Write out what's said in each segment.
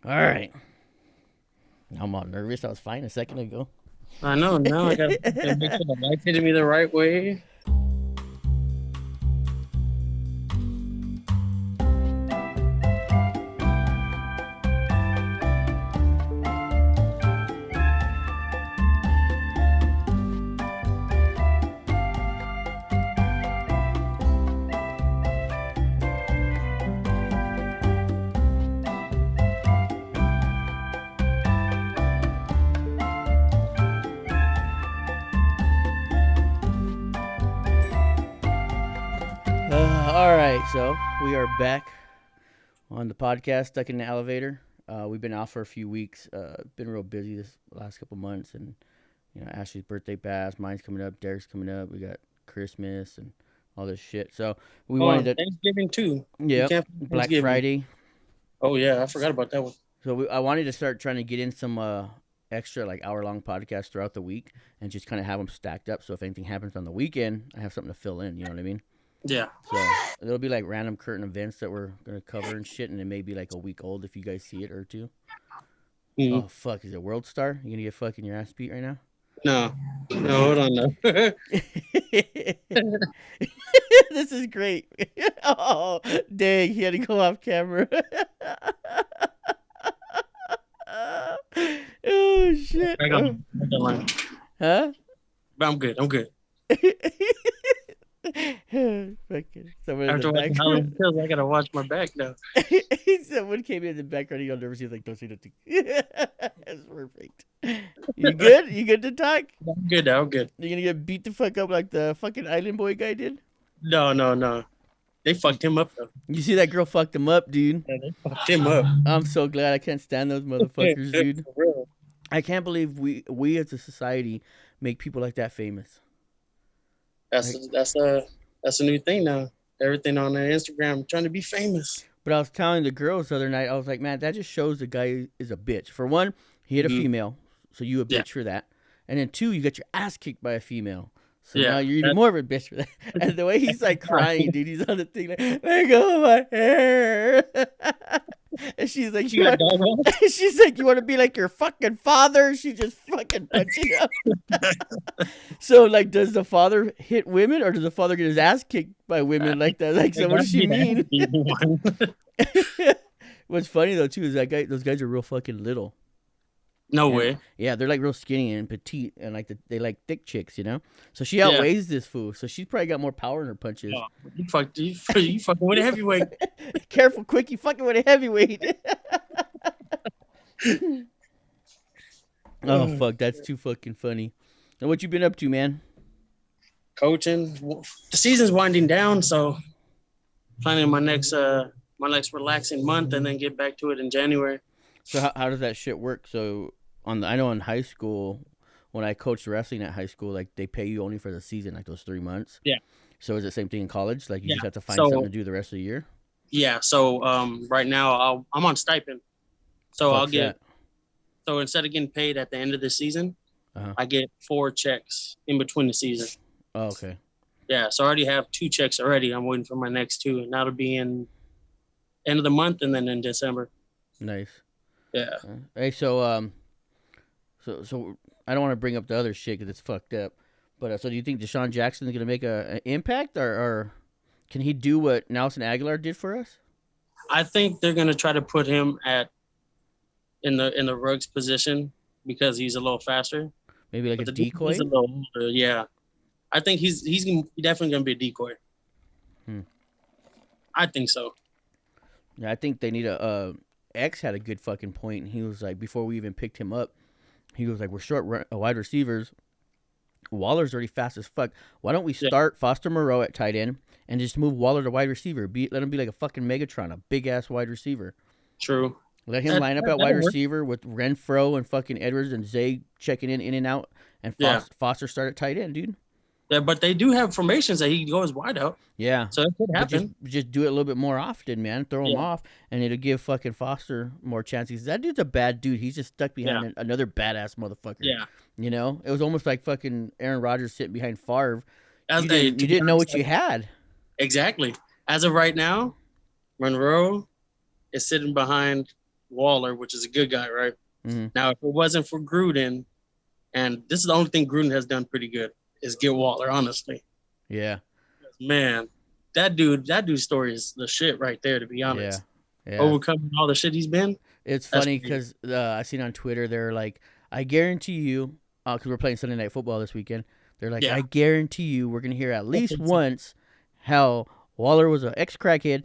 All right. I'm all nervous. I was fine a second ago. I know. Now I gotta make sure the light's hitting me the right way. All right. So we are back on the podcast, stuck in the elevator. We've been out for a few weeks. Been real busy this last couple months, and Ashley's birthday passed. Mine's coming up. Derek's coming up. We got Christmas and all this shit. So we wanted to. Thanksgiving too. You Yep. can't forget Black Thanksgiving. Friday. Oh yeah, I forgot about that one. So I wanted to start trying to get in some extra like hour-long podcasts throughout the week and just kind of have them stacked up. So if anything happens on the weekend, I have something to fill in. You know what I mean? Yeah. So it'll be like random current events that we're gonna cover and shit, and it may be like a week old if you guys see it or two. Mhm. Oh fuck! Is it World Star? You gonna get fucking your ass beat right now? No, hold on. No. This is great. Oh dang! He had to go off camera. Oh shit! I got that line. Huh? But I'm good. I'm good. Fucking someone in After the watching Halloween background. Kills, I gotta watch my back now. Someone came in the background. You'll never see. Like, don't say nothing. That's perfect. You good? You good to talk? I'm good now. I'm good. You gonna get beat the fuck up like the fucking Island Boy guy did? No. They fucked him up though. You see that girl fucked him up, dude. Yeah, they fucked him up. I'm so glad. I can't stand those motherfuckers, dude. For real. I can't believe we as a society make people like that famous. That's a new thing now. Everything on their Instagram trying to be famous. But I was telling the girls the other night, I was like, man, that just shows the guy is a bitch. For one, he hit a female, so you a bitch Yeah. for that. And then two, you got your ass kicked by a female. So Yeah, now you're even more of a bitch for that. And the way he's like crying, dude, he's on the thing like, let go of my hair. And she's like, You got dog on? she's like, you want to be like your fucking father? She just fucking punching him. So like, does the father hit women, or does the father get his ass kicked by women like that? Like, so what does she mean? What's funny though too is those guys are real fucking little. No And, way. yeah, they're like real skinny and petite, and like they like thick chicks, So she outweighs this fool, so she's probably got more power in her punches. Oh, you fucking with a heavyweight. Careful, quick, you fucking with a heavyweight. Oh fuck, that's too fucking funny. And what you been up to, man? Coaching. The season's winding down, so planning my next relaxing month, and then get back to it in January. So how does that shit work? So I know in high school, when I coached wrestling at high school, like they pay you only for the season, like those 3 months. Yeah. So is it the same thing in college? Like you Yeah. just have to find So- something to do the rest of the year? Yeah. So right now I'm on stipend, so I'll Fuck's get. that. So instead of getting paid at the end of the season, Uh-huh. I get 4 checks in between the season. Oh, okay. Yeah. So I already have 2 checks already. I'm waiting for my next 2, and that'll be in end of the month and then in December. Nice. Yeah. Hey, so I don't want to bring up the other shit because it's fucked up. But so do you think Deshaun Jackson is gonna make an impact, or can he do what Nelson Aguilar did for us? I think they're gonna try to put him in the Ruggs position because he's a little faster. Maybe like But a the decoy. He's a little older, yeah. I think he's definitely gonna be a decoy. Hmm. I think so. Yeah, I think they need X had a good fucking point, and he was like, before we even picked him up, he was like, we're short wide receivers. Waller's already fast as fuck. Why don't we start Foster Moreau at tight end and just move Waller to wide receiver? Let him be like a fucking Megatron, a big ass wide receiver. True. Let him line up at wide that'll work. receiver with Renfro and fucking Edwards and Zay checking in and out, and Foster start at tight end, dude. Yeah, but they do have formations that he goes wide out, Yeah. so it could But happen. just do it a little bit more often, man. Throw him Yeah. off, and it'll give fucking Foster more chances. That dude's a bad dude. He's just stuck behind another badass motherfucker. Yeah. It was almost like fucking Aaron Rodgers sitting behind Favre. As You they didn't know what you had. Exactly. As of right now, Monroe is sitting behind Waller, which is a good guy, right? Mm-hmm. Now, if it wasn't for Gruden, and this is the only thing Gruden has done pretty good, is get Waller, honestly. Yeah. Man, that dude's story is the shit right there, to be honest. Yeah. Overcoming all the shit he's been. It's funny because I seen on Twitter, they're like, I guarantee you, because we're playing Sunday Night Football this weekend, they're like, I guarantee you we're going to hear at least once how Waller was an ex-crackhead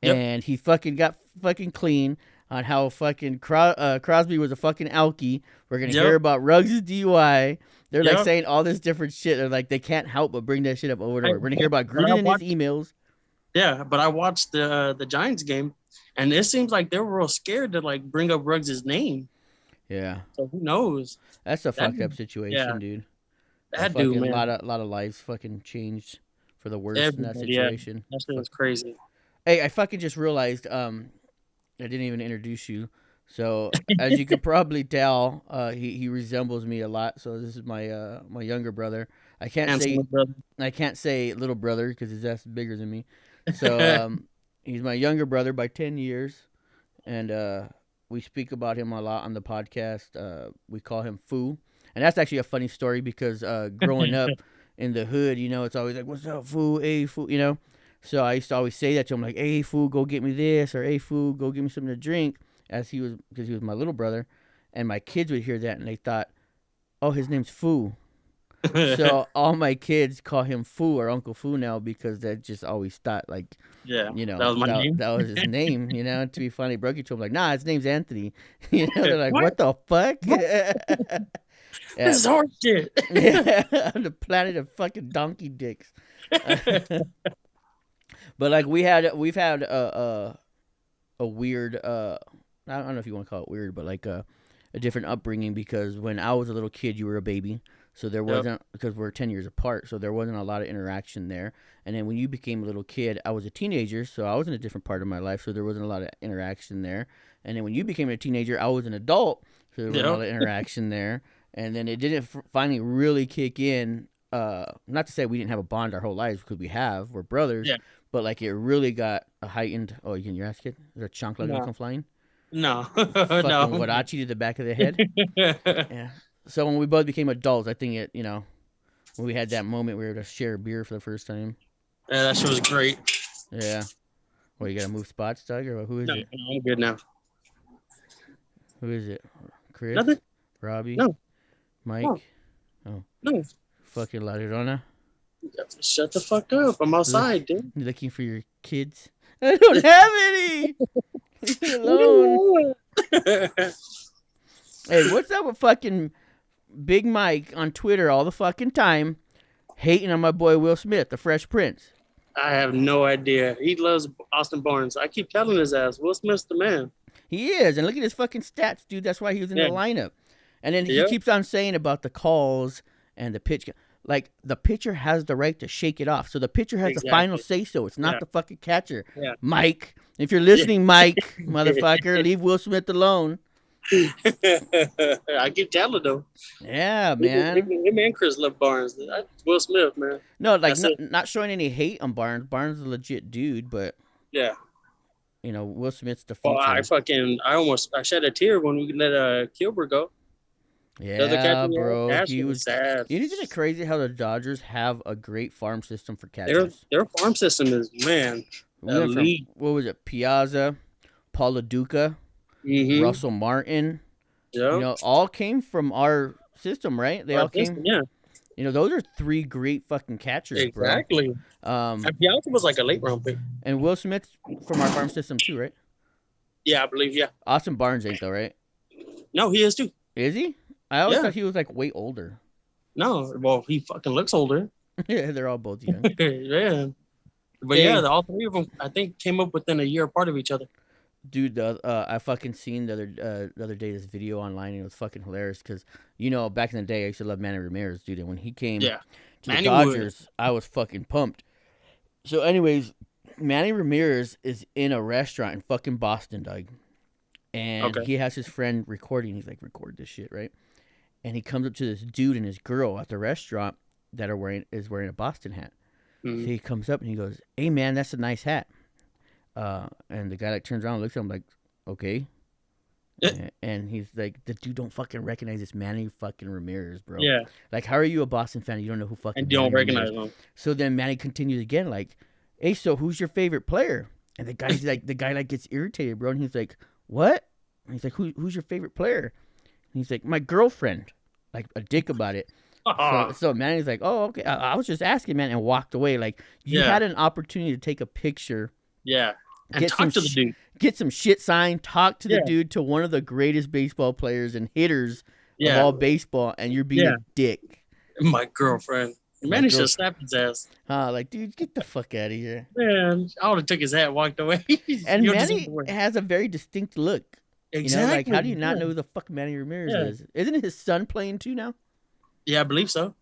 and he fucking got fucking clean, on how fucking Crosby was a fucking alkie. We're going to hear about Ruggs' DUI. They're like saying all this different shit. They're like, they can't help but bring that shit up over and over. We're going to hear about Gruden in his emails. Yeah, but I watched the Giants game, and it seems like they were real scared to like bring up Ruggs' name. Yeah. So who knows? That's a fucked up situation, dude. That dude, man. A lot of lives fucking changed for the worse in that situation. That shit was crazy. Hey, I fucking just realized I didn't even introduce you. So as you could probably tell, he resembles me a lot. So this is my my younger brother. I can't say little brother because his ass is bigger than me. So he's my younger brother by 10 years, and we speak about him a lot on the podcast. We call him Foo, and that's actually a funny story because growing up in the hood, you know, it's always like, "What's up, Foo? Hey, Foo," you know. So I used to always say that to him, like, "Hey, Foo, go get me this," or "Hey, Foo, go get me something to drink," because he was my little brother, and my kids would hear that and they thought, "Oh, his name's Foo." So all my kids call him Foo or Uncle Foo now because they just always thought like, you know, that was my name. That was his name, you know. To be funny, broke it to him like, "Nah, his name's Anthony." You know, they're like, "What the fuck?" This is hard shit. On the planet of fucking donkey dicks. But like we've had a weird I don't know if you want to call it weird, but like a different upbringing because when I was a little kid, you were a baby. So there wasn't, because we're 10 years apart, so there wasn't a lot of interaction there. And then when you became a little kid, I was a teenager, so I was in a different part of my life, so there wasn't a lot of interaction there. And then when you became a teenager, I was an adult, so there was a lot of interaction there. And then it didn't finally really kick in. Not to say we didn't have a bond our whole lives, because we're brothers. Yeah. But like it really got a heightened. Oh, you getting your ass kicked? Is there a chancla gonna come flying? No. Fucking Wadachi to the back of the head. Yeah. So when we both became adults, I think it, you know, when we had that moment where we were to share beer for the first time. Yeah, that shit was great. Yeah. Well, you gotta move spots, Doug, or who is it? No, I'm good now. Who is it? Chris? Nothing. Robbie? No. Mike? No. Oh. No. Fucking La Llorona. Shut the fuck up. I'm outside, dude. You looking for your kids? I don't have any. Leave me alone. Hey, what's up with fucking Big Mike on Twitter all the fucking time, hating on my boy Will Smith, the Fresh Prince? I have no idea. He loves Austin Barnes. I keep telling his ass, Will Smith's the man. He is, and look at his fucking stats, dude. That's why he was in the lineup. And then he keeps on saying about the calls and the pitch. Like, the pitcher has the right to shake it off. So the pitcher has the final say-so. It's not the fucking catcher. Yeah. Mike, if you're listening, Mike, motherfucker, leave Will Smith alone. I keep telling them. Yeah, man. Him and Chris love Barnes. Will Smith, man. No, like, not showing any hate on Barnes. Barnes is a legit dude, but... Yeah. You know, Will Smith's the future. I shed a tear when we let Kilber go. Yeah, bro. He was sad. Isn't it crazy how the Dodgers have a great farm system for catchers? Their farm system is, man, elite. What was it? Piazza, Paul LaDuca, Russell Martin. Yeah. You know, all came from our system, right? They all came. Yeah. You know, those are three great fucking catchers, exactly. Bro. Piazza was like a late round pick. And Will Smith from our farm system too, right? Yeah, I believe, yeah. Austin Barnes ain't though, right? No, he is too. Is he? I always thought he was like way older. No, well, he fucking looks older. Yeah, they're all both young. Yeah. But all three of them, I think, came up within a year apart of each other. Dude, I fucking seen the other day this video online, and it was fucking hilarious because, you know, back in the day, I used to love Manny Ramirez, dude. And when he came to the Dodgers, I was fucking pumped. So anyways, Manny Ramirez is in a restaurant in fucking Boston, dog. And he has his friend recording. He's like, record this shit, right? And he comes up to this dude and his girl at the restaurant that is wearing a Boston hat. Mm-hmm. So he comes up and he goes, "Hey, man, that's a nice hat." And the guy like turns around and looks at him like, "Okay." And he's like, the dude don't fucking recognize this Manny fucking Ramirez, bro. Yeah. Like, how are you a Boston fan? You don't know who fucking And you Manny don't recognize Ramirez. him. So then Manny continues again, like, hey, so who's your favorite player? And the guy's like, gets irritated, bro. And he's like, what? And he's like, who's your favorite player? And he's like, my girlfriend. Like a dick about it. So Manny's like, oh, okay. I was just asking, man, and walked away. Like, you had an opportunity to take a picture. Yeah. And talk to the dude. Get some shit signed. Talk to the dude, to one of the greatest baseball players and hitters of all baseball, and you're being a dick. My girlfriend. Manny should slap his ass. Like, dude, get the fuck out of here. Man, I would have took his hat and walked away. And Manny has a very distinct look. Exactly. You know, like, how do you not know who the fuck Manny Ramirez is? Isn't his son playing too now? Yeah, I believe so.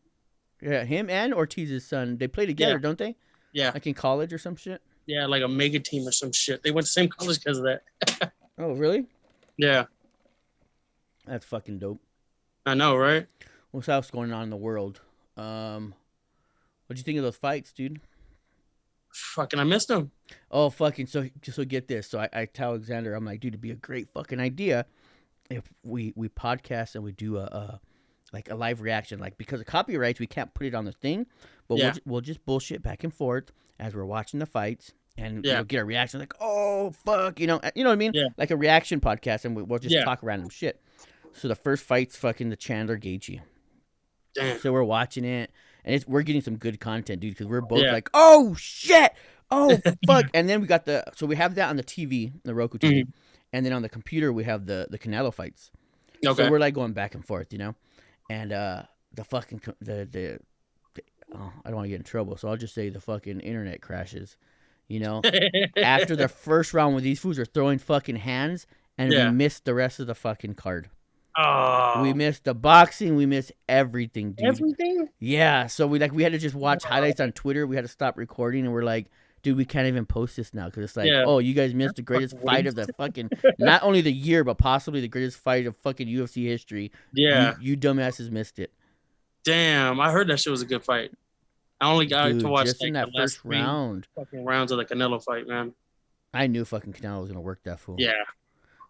Yeah, him and Ortiz's son. They play together, don't they? Yeah. Like in college or some shit? Yeah, like a mega team or some shit. They went to the same college because of that. Oh, really? Yeah. That's fucking dope. I know, right? What's else going on in the world? What'd you think of those fights, dude? Fucking, I missed them. Oh, fucking, so get this. So I tell Xander, I'm like, dude, it'd be a great fucking idea if we podcast and we do a live reaction. Like, because of copyrights, we can't put it on the thing, but we'll just bullshit back and forth as we're watching the fights, and you know, get a reaction like, oh, fuck, you know what I mean? Yeah. Like a reaction podcast, and we'll just talk random shit. So the first fight's fucking the Chandler Gaethje. Damn. So we're watching it, and we're getting some good content, dude, because we're both like, oh, shit, oh, fuck. And then we have that on the TV, the Roku TV, and then on the computer, we have the Canelo fights. Okay. So we're like going back and forth, you know? And the fucking, I don't want to get in trouble, so I'll just say the fucking internet crashes, you know? After the first round where these fools are throwing fucking hands, and we missed the rest of the fucking card. Oh. We missed the boxing. We missed everything, dude. Everything? Yeah. So we had to just watch highlights on Twitter. We had to stop recording, and we're like, dude, we can't even post this now because it's like, oh, you guys missed the greatest fight of the fucking, not only the year, but possibly the greatest fight of fucking UFC history. Yeah. You dumbasses missed it. Damn, I heard that shit was a good fight. I only got to watch just in that first round. Fucking rounds of the Canelo fight, man. I knew fucking Canelo was gonna work that fool. Yeah.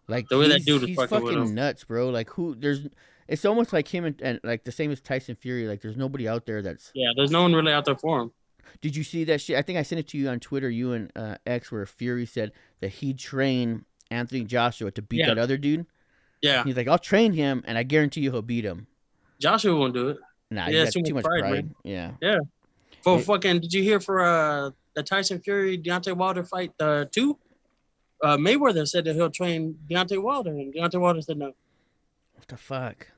Like the way that dude was he's fucking with him. Nuts, bro. Like it's almost like him and like the same as Tyson Fury. Like there's nobody out there that's. Yeah, there's no one really out there for him. Did you see that shit? I think I sent it to you on Twitter. You and X, where Fury said that he'd train Anthony Joshua to beat that other dude. Yeah. He's like, I'll train him, and I guarantee you he'll beat him. Joshua won't do it. Nah, he got too much pride. Man. Yeah. Yeah. Did you hear for the Tyson Fury Deontay Wilder fight 2? Mayweather said that he'll train Deontay Wilder, and Deontay Wilder said no. What the fuck?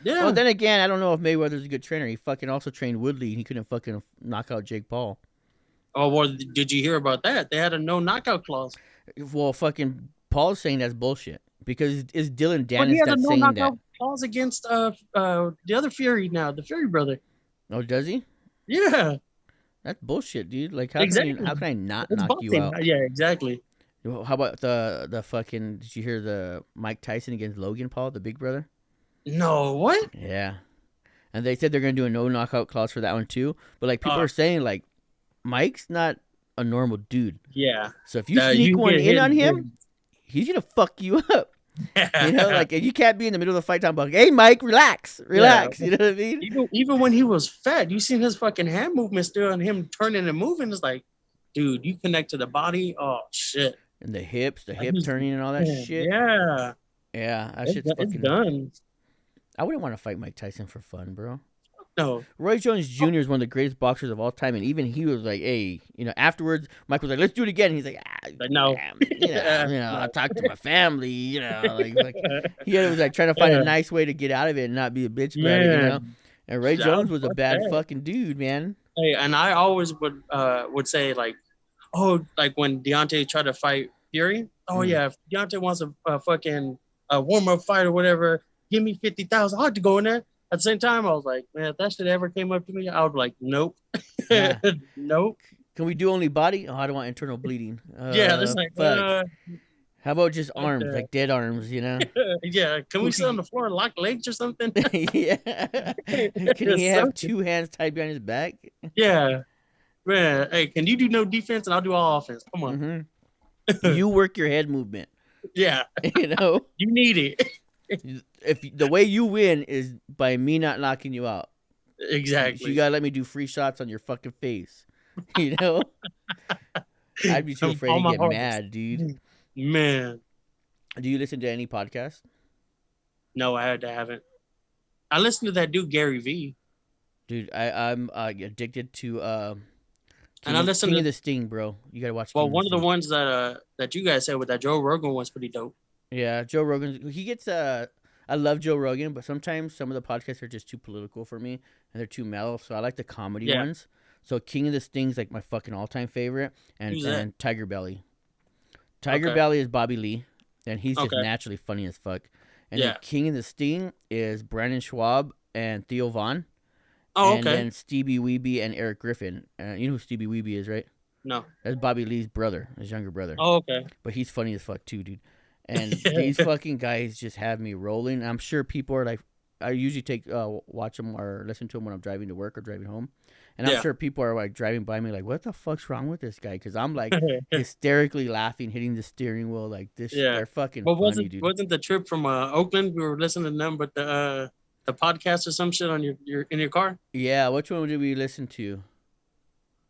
Yeah. Well, then again, I don't know if Mayweather's a good trainer. He fucking also trained Woodley, and he couldn't fucking knock out Jake Paul. Oh, well, did you hear about that? They had a no knockout clause. Well, fucking Paul's saying that's bullshit because it's Dylan Dennis that's saying that. He had a no knockout clause against the other Fury now, the Fury brother. Oh, does he? Yeah. That's bullshit, dude. Like, how can I not knock you out? Yeah, exactly. How about the fucking? Did you hear the Mike Tyson against Logan Paul, the big brother? No, what? Yeah, and they said they're gonna do a no knockout clause for that one too. But like people are saying, like Mike's not a normal dude. Yeah. So if you sneak one in on him, he's gonna fuck you up. You know, like you can't be in the middle of the fight talking about, hey Mike, relax. Yeah. You know what I mean? Even when he was fat, you seen his fucking hand movements still and him turning and moving. It's like, dude, you connect to the body. Oh shit. And the hip turning and all that shit. Yeah. Yeah, that shit's fucking done. I wouldn't want to fight Mike Tyson for fun, bro. No. Roy Jones Jr. is one of the greatest boxers of all time, and even he was like, hey, you know, afterwards, Mike was like, let's do it again. And he's like, no. I'll talk to my family, you know. Like he was like trying to find a nice way to get out of it and not be a bitch about it, you know. And Roy Jones was a bad fucking dude, man. Hey, and I always would say, like, oh, like when Deontay tried to fight Fury, yeah, if Deontay wants a fucking warm-up fight or whatever, give me 50,000. I'd to go in there. At the same time, I was like, man, if that shit ever came up to me, I would be like, nope. Yeah. Nope. Can we do only body? Oh, I don't want internal bleeding. Yeah, that's like, how about just arms, like dead arms, you know? Yeah, can we sit on the floor and lock legs or something? Yeah. Can he have 2 hands tied behind his back? Yeah. Man, hey, can you do no defense and I'll do all offense? Come on. Mm-hmm. You work your head movement. Yeah, You know, you need it. if the way you win is by me not knocking you out, you Exactly. gotta let me do free shots on your fucking face. You know, I'd be too afraid All to my get hardest. mad, dude. Man, Do you listen to any podcast? no, I haven't. I listened to that dude Gary V, Dude, I'm addicted to and I listened King of to the Sting, bro. You gotta watch well, King of the one of the Sting. ones that you guys said with that Joe Rogan was pretty dope. Yeah, Joe Rogan. He gets I love Joe Rogan, but sometimes some of the podcasts are just too political for me, and they're too mellow. So I like the comedy Yeah, ones. So King of the Sting's like my fucking all time favorite, who's that? and Tiger Belly. Tiger Okay, Belly is Bobby Lee, and he's just okay, naturally funny as fuck. And then yeah. King of the Sting is Brandon Schwab and Theo Vaughn, Oh, and okay. then Stevie Weeby and Eric Griffin. You know who Stevie Weeby is, right? No. That's Bobby Lee's brother, his younger brother. Oh, okay. But he's funny as fuck too, dude. And these fucking guys just have me rolling. I'm sure people are like, I usually watch them or listen to them when I'm driving to work or driving home, and I'm Yeah. sure people are like driving by me like, what the fuck's wrong with this guy? Because I'm like hysterically laughing, hitting the steering wheel like this. Yeah. They're fucking But funny, dude. wasn't the trip from Oakland? We were listening to them, but the podcast or some shit on your in your car. Yeah, which one did we listen to?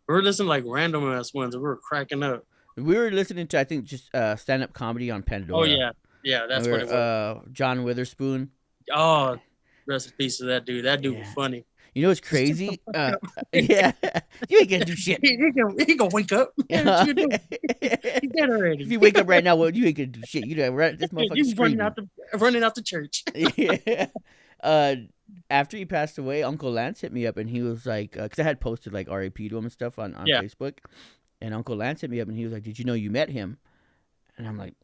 We were listening to, like, random ass ones, and we were cracking up. We were listening to, I think, just stand up comedy on Pandora. Oh yeah, yeah, that's what it was. John Witherspoon. Oh, rest in peace to that dude. That dude was funny. You know what's crazy? Yeah, you ain't gonna do shit. He gonna wake up. What you doing? He's dead already. If you wake up right now, well, you ain't gonna do shit. You know, right? This motherfucker He's screaming. running out the church. Yeah. After he passed away, Uncle Lance hit me up and he was like, because I had posted like RAP to him and stuff on Yeah. Facebook, and Uncle Lance hit me up and he was like, "Did you know you met him?" And I'm like,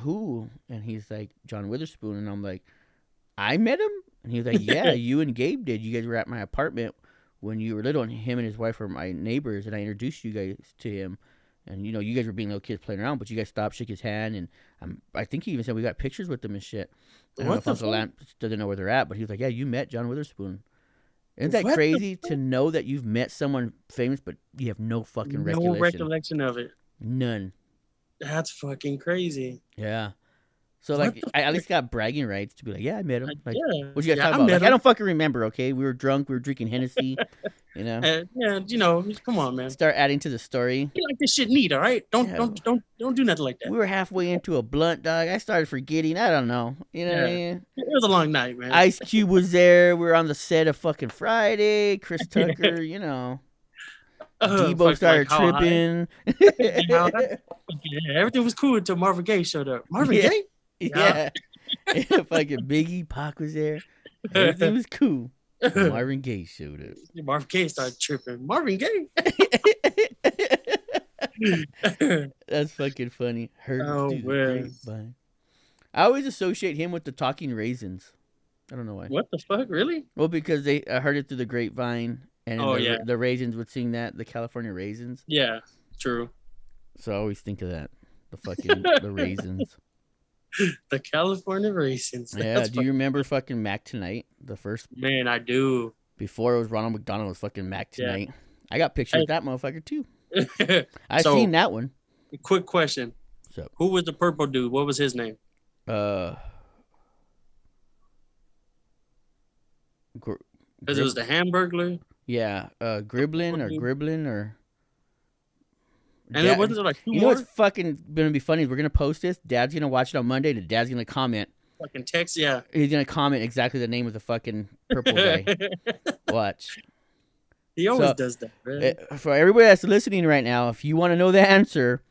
"Who?" And he's like, "John Witherspoon." And I'm like, "I met him?" And he was like, "Yeah, you and Gabe did. You guys were at my apartment when you were little, and him and his wife were my neighbors, and I introduced you guys to him. And you know, you guys were being little kids playing around, but you guys stopped, shook his hand, and I think he even said we got pictures with them and shit." I don't know What if the Uncle fuck? Lance doesn't know where they're at, but he was like, "Yeah, you met John Witherspoon." Isn't that What the crazy to know that you've met someone famous, but you have no fucking No recollection? recollection of it. None. That's fucking crazy. Yeah. So What like, the I at least got bragging rights to be like, "Yeah, I met him." Like, Yeah. what you guys Yeah, talking I about? met Like, I him. don't fucking remember. Okay, we were drunk. We were drinking Hennessy. You know. Yeah, you know, come on, man. Start adding to the story. You like this shit neat, all right? Yeah. Don't do nothing like that. We were halfway into a blunt, dog. I started forgetting. I don't know. You know what I Yeah. mean? It was a long night, man. Ice Cube was there. We were on the set of fucking Friday. Chris Tucker, you know. Debo Fucking, started like, how high? tripping. Yeah, everything was cool until Marvin Gaye showed up. Marvin Yeah. Gaye? Yeah. Fucking Biggie, Pac was there. Everything was cool. Marvin Gaye showed up. Marvin Gaye started tripping. Marvin Gaye? That's fucking funny. Heard Oh, through the man. grapevine. I always associate him with the Talking Raisins. I don't know why. What the fuck? Really? Well, because I heard it through the grapevine, and Oh, yeah. the Raisins would sing that, the California Raisins. Yeah, true. So I always think of that, the fucking the Raisins. The California Raisins. Yeah. That's Do you remember fucking Mac Tonight? The first Man, I do. before it was Ronald McDonald, it was fucking Mac Yeah. Tonight. I got pictures of that motherfucker too. I've So- seen that one. Quick question. So Who was the purple dude? What was his name? uh. Because it was the Hamburglar. Yeah, Griblin or And Dad- it wasn't there like two You know more? what's fucking gonna be funny is we're gonna post this. Dad's gonna watch it on Monday, and Dad's gonna comment. Fucking text, yeah. He's gonna comment exactly the name of the fucking purple guy. Watch. He always So, does that, man. For everybody that's listening right now, if you want to know the answer,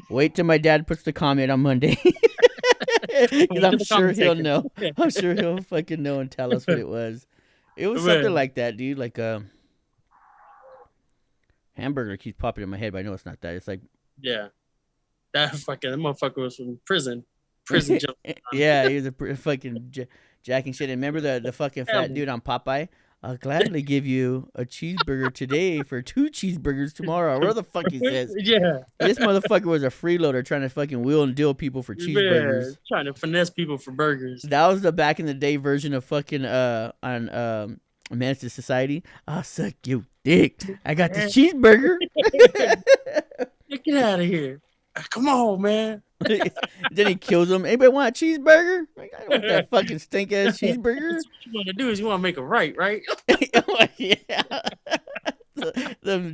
wait till my dad puts the comment on Monday. Because I'm the sure comment he'll section. know. I'm sure he'll fucking know and tell us what it was. It was Man. something like that, dude. Like hamburger keeps popping in my head, but I know it's not that. It's like Yeah. That motherfucker was from prison. Prison jump. yeah, he was fucking jacking shit. And remember the fucking fat Yeah. dude on Popeye? I'll gladly give you a cheeseburger today for 2 cheeseburgers tomorrow. Where the fuck he says? Yeah. This motherfucker was a freeloader trying to fucking wheel and deal people for cheeseburgers. Man, trying to finesse people for burgers. That was the back in the day version of fucking on Menace to Society. I'll suck your dick. I got this cheeseburger. Get out of here. Come on, man. Then he kills him. Anybody want a cheeseburger? Like, I don't want that fucking stink ass cheeseburger. That's what you want to do is you want to make it right, right? Yeah.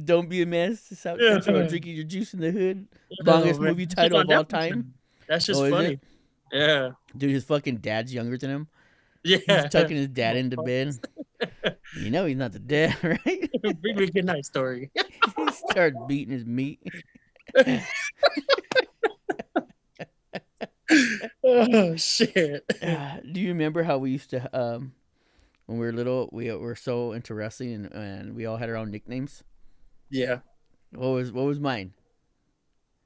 Don't be a mess. South Central drinking your juice in the hood. Longest movie title of all time. That's just funny. Yeah. Dude, his fucking dad's younger than him. Yeah. He's tucking his dad into bed. You know he's not the dad, right? Bring me a good night story. He started beating his meat. Oh shit! Do you remember how we used to when we were little? We were so into wrestling, and we all had our own nicknames. Yeah. What was mine?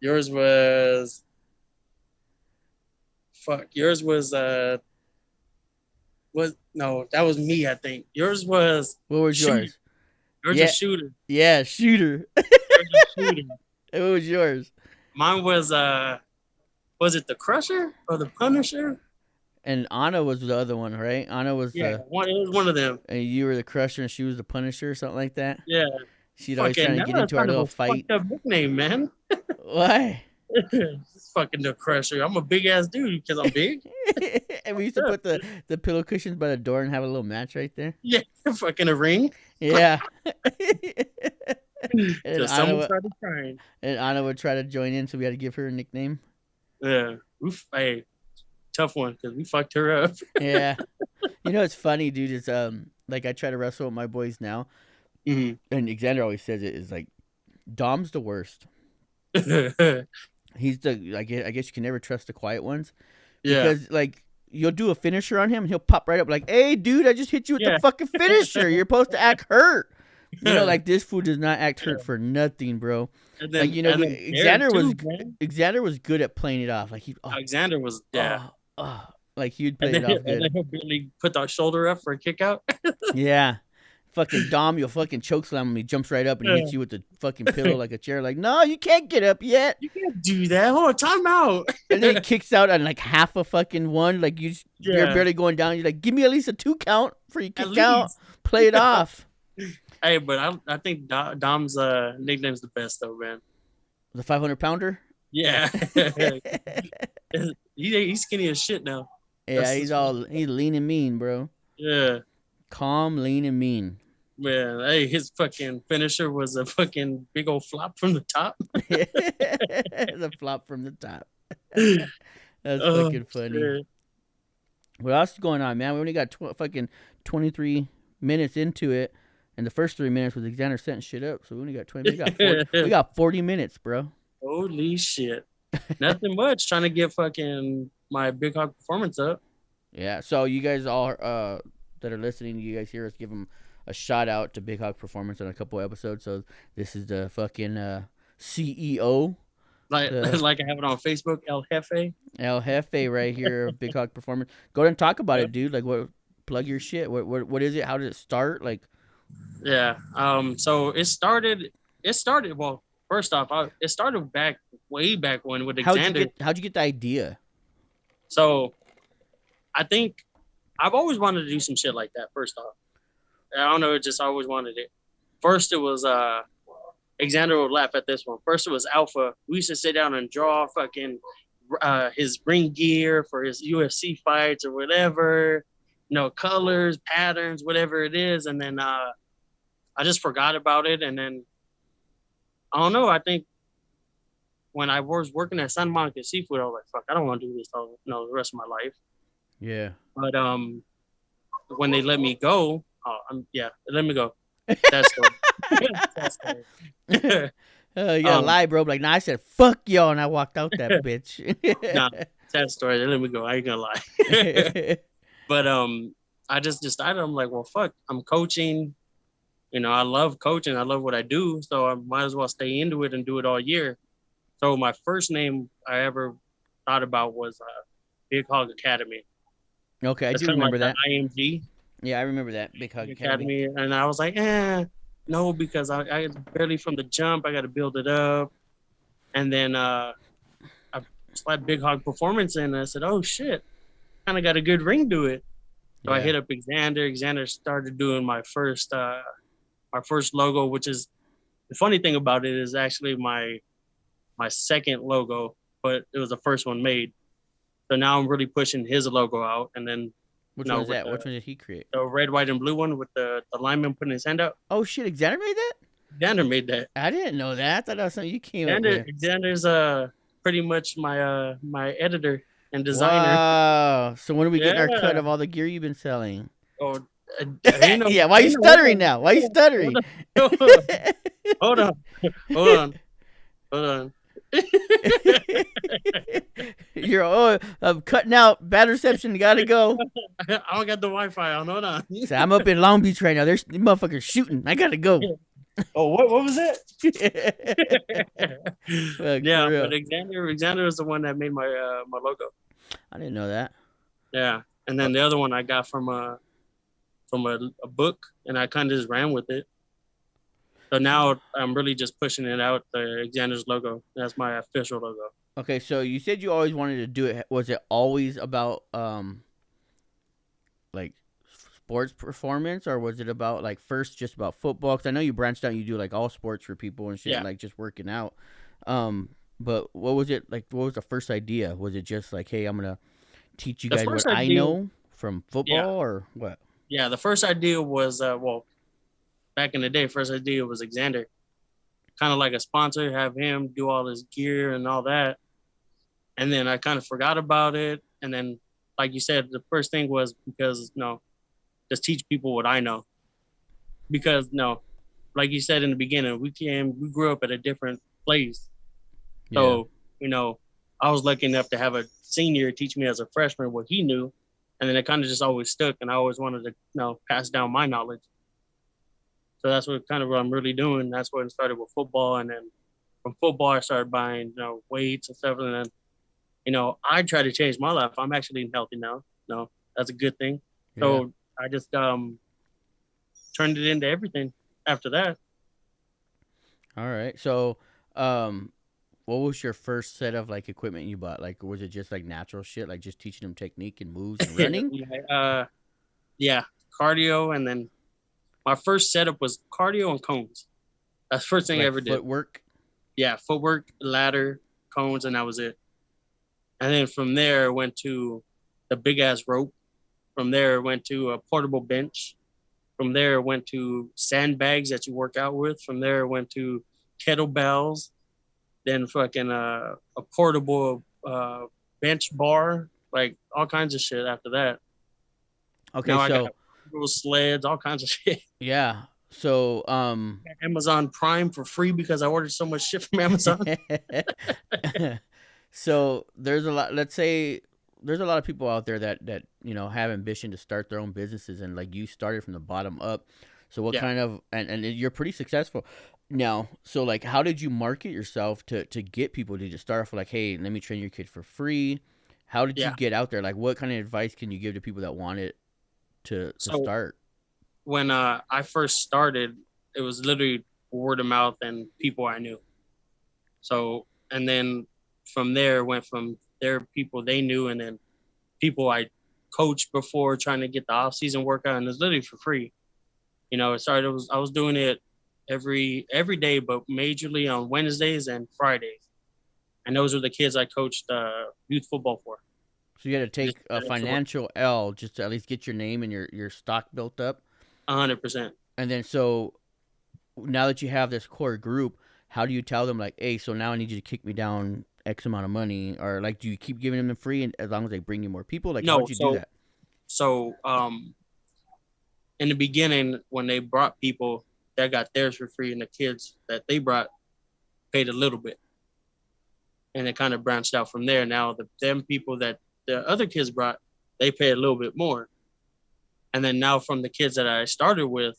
Yours was. Fuck. Yours was no, that was me. I think yours was. What was yours? Yours was Shooter. Yeah, Shooter. Shooter. What was yours? Mine was it the Crusher or the Punisher? And Anna was the other one, right? Anna was it was one of them. And you were the Crusher, and she was the Punisher, or something like that. Yeah. She'd always trying to get into our little fight. Fucked up nickname, man. Why? It's fucking the Crusher. I'm a big ass dude because I'm big. And we used to put the pillow cushions by the door and have a little match right there. Yeah, fucking a ring. Yeah. And Anna would try to join in, so we had to give her a nickname. Yeah. Oof, hey, tough one because we fucked her up. Yeah. You know, it's funny, dude. Is like I try to wrestle with my boys now, and Xander always says it is like Dom's the worst. He's the I guess you can never trust the quiet ones. Yeah. Because like you'll do a finisher on him, and he'll pop right up like, "Hey, dude, I just hit you with the fucking finisher. You're supposed to act hurt." You know, like this fool does not act hurt for nothing, bro. And then, like, you know, Xander was good at playing it off. Like Xander was like he'd play it off good. And then he'll barely put that shoulder up for a kick out. Yeah. Fucking Dom, you'll fucking chokeslam him. He jumps right up and hits you with the fucking pillow like a chair. Like, no, you can't get up yet. You can't do that. Hold on, time out. And then he kicks out on like half a fucking one. Like you're barely going down. You're like, give me at least a 2 count before you kick out. Play it off. Hey, but I think Dom's nickname's the best though, man. The 500-pounder? Yeah. He's skinny as shit now. Yeah, he's lean and mean, bro. Yeah. Calm, lean, and mean. Man, hey, his fucking finisher was a fucking big old flop from the top. The flop from the top. That's fucking funny. Shit. What else is going on, man? We only got fucking 23 minutes into it, and the first 3 minutes was Xander setting shit up. So we only got 20. We got 40 minutes, bro. Holy shit! Nothing much. Trying to get fucking my Big Hog Performance up. Yeah. So you guys all that are listening, you guys hear us give them a shout out to Big Hog Performance on a couple episodes. So this is the fucking CEO. Like I have it on Facebook, El Jefe right here, Big Hog Performance. Go ahead and talk about it, dude. Like, plug your shit. What is it? How did it start? Like, yeah. So it started. Well, first off, it started way back when with Xander. How'd you get the idea? So, I think I've always wanted to do some shit like that. First off, I don't know. Just always wanted it. First, it was Xander would laugh at this one. First, it was Alpha. We used to sit down and draw fucking his ring gear for his UFC fights or whatever, colors, patterns, whatever it is. And then I just forgot about it. And then I don't know. I think when I was working at Santa Monica Seafood, I was like, "Fuck, I don't want to do this the rest of my life." Yeah. But when they let me go, let me go. That's story. You gotta lie, bro. Like, I said, fuck y'all, and I walked out that bitch. Nah, sad story. They let me go. I ain't gonna lie. But I just decided, I'm like, well, fuck. I'm coaching. I love coaching. I love what I do. So I might as well stay into it and do it all year. So my first name I ever thought about was Big Hog Academy. Okay, I do remember that. IMG. Yeah, I remember that. Big Hog Academy. And I was like, no, because I barely from the jump. I got to build it up. And then I slapped Big Hog Performance in, and I said, oh, shit. Kind of got a good ring to it. So I hit up Xander. Xander started doing my first logo, which is the funny thing about it is actually my my second logo, but it was the first one made. So now I'm really pushing his logo out, and then Which one is that? Which one did he create? the red, white, and blue one with the lineman putting his hand out. Oh shit! Xander made that. Xander made that. I didn't know that. I thought that was something you came up with. Xander's pretty much my my editor and designer. Wow. So when are we getting our cut of all the gear you've been selling? Oh, yeah. Why are you stuttering now? Why are you stuttering? Hold on. I'm cutting out. Bad reception. Gotta go. I don't got the Wi-Fi on. Hold on. So I'm up in Long Beach right now. There's motherfuckers shooting. I gotta go. Oh, what was it? Yeah, but Xander was the one that made my my logo. I didn't know that. Yeah, and then the other one I got from a book, and I kind of just ran with it. So now I'm really just pushing it out. The Xander's logo. That's my official logo. Okay, so you said you always wanted to do it. Was it always about like sports performance, or was it about like first just about football? Because I know you branched out. And you do like all sports for people and shit, Yeah. like just working out. But what was it like? What was the first idea? Was it just like, hey, I'm gonna teach you guys what I know from football, or what? Yeah, the first idea was back in the day. First idea was Xander, kind of like a sponsor, have him do all his gear and all that. And then I kind of forgot about it. And then, like you said, the first thing was because just teach people what I know. Because like you said in the beginning, we grew up at a different place. So, I was lucky enough to have a senior teach me as a freshman what he knew. And then it kind of just always stuck. And I always wanted to, pass down my knowledge. So that's what I'm really doing. That's when it started with football. And then from football, I started buying, weights and stuff. And then, I try to change my life. I'm actually healthy now. That's a good thing. So I just turned it into everything after that. All right. So, what was your first set of like equipment you bought? Like, was it just like natural shit, like just teaching them technique and moves and running? Cardio, and then my first setup was cardio and cones. That's the first thing I ever did. Footwork? Yeah, footwork, ladder, cones, and that was it. And then from there, went to the big ass rope. From there, went to a portable bench. From there, went to sandbags that you work out with. From there, went to kettlebells. Then fucking a portable bench bar, like all kinds of shit after that. Okay, now so I got little sleds, all kinds of shit. Yeah. So Amazon Prime for free because I ordered so much shit from Amazon. So there's a lot. Let's say there's a lot of people out there that have ambition to start their own businesses, and like you started from the bottom up. So what kind of and you're pretty successful now. So like, how did you market yourself to get people to just start off with like, hey, let me train your kid for free? How did you get out there? Like, what kind of advice can you give to people that want it to start? When I first started, it was literally word of mouth and people I knew. So, and then from there, went from there people they knew, and then people I coached before trying to get the off-season workout, and it's literally for free. It started, I was doing it every day, but majorly on Wednesdays and Fridays. And those were the kids I coached youth football for. So you had to take a financial L just to at least get your name and your stock built up? 100%. And then so now that you have this core group, how do you tell them like, hey, so now I need you to kick me down X amount of money? Or like, do you keep giving them the free and as long as they bring you more people? Like, how would you do that? So in the beginning, when they brought people, that got theirs for free, and the kids that they brought paid a little bit. And it kind of branched out from there. Now them people that the other kids brought, they pay a little bit more. And then now from the kids that I started with,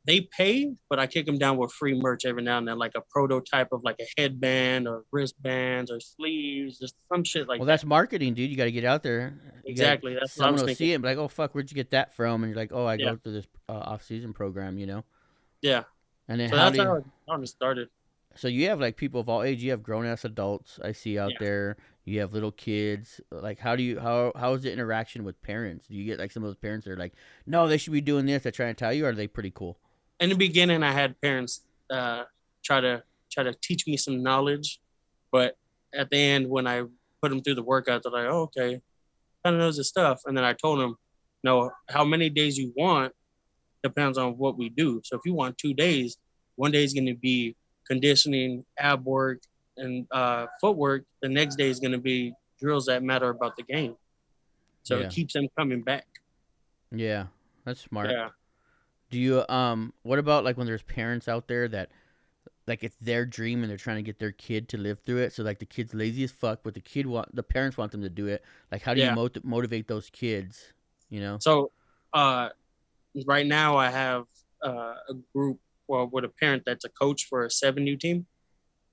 they pay, but I kick them down with free merch every now and then, like a prototype of like a headband or wristbands or sleeves, just some shit like that. Well, that's marketing, dude. You got to get out there. Exactly. That's what I was thinking. Someone will see it and be like, oh, fuck, where'd you get that from? And you're like, oh, I go through this off-season program, Yeah. And then so that's how it started. So you have like people of all age. You have grown-ass adults I see out there. You have little kids. Like, how is the interaction with parents? Do you get like some of those parents that are like, no, they should be doing this? They're trying to tell you, or are they pretty cool? In the beginning, I had parents try to try to teach me some knowledge. But at the end, when I put him through the workouts, they're like, oh, okay, kind of knows his stuff. And then I told him, no, how many days you want depends on what we do. So if you want 2 days, one day is going to be conditioning, ab work, and footwork. The next day is going to be drills that matter about the game. So it keeps them coming back. Yeah, that's smart. Yeah. Do you what about like when there's parents out there that like it's their dream and they're trying to get their kid to live through it? So like the kid's lazy as fuck, but the parents want them to do it. Like how do you motivate those kids? You know. So, right now I have a group with a parent that's a coach for a 7U team,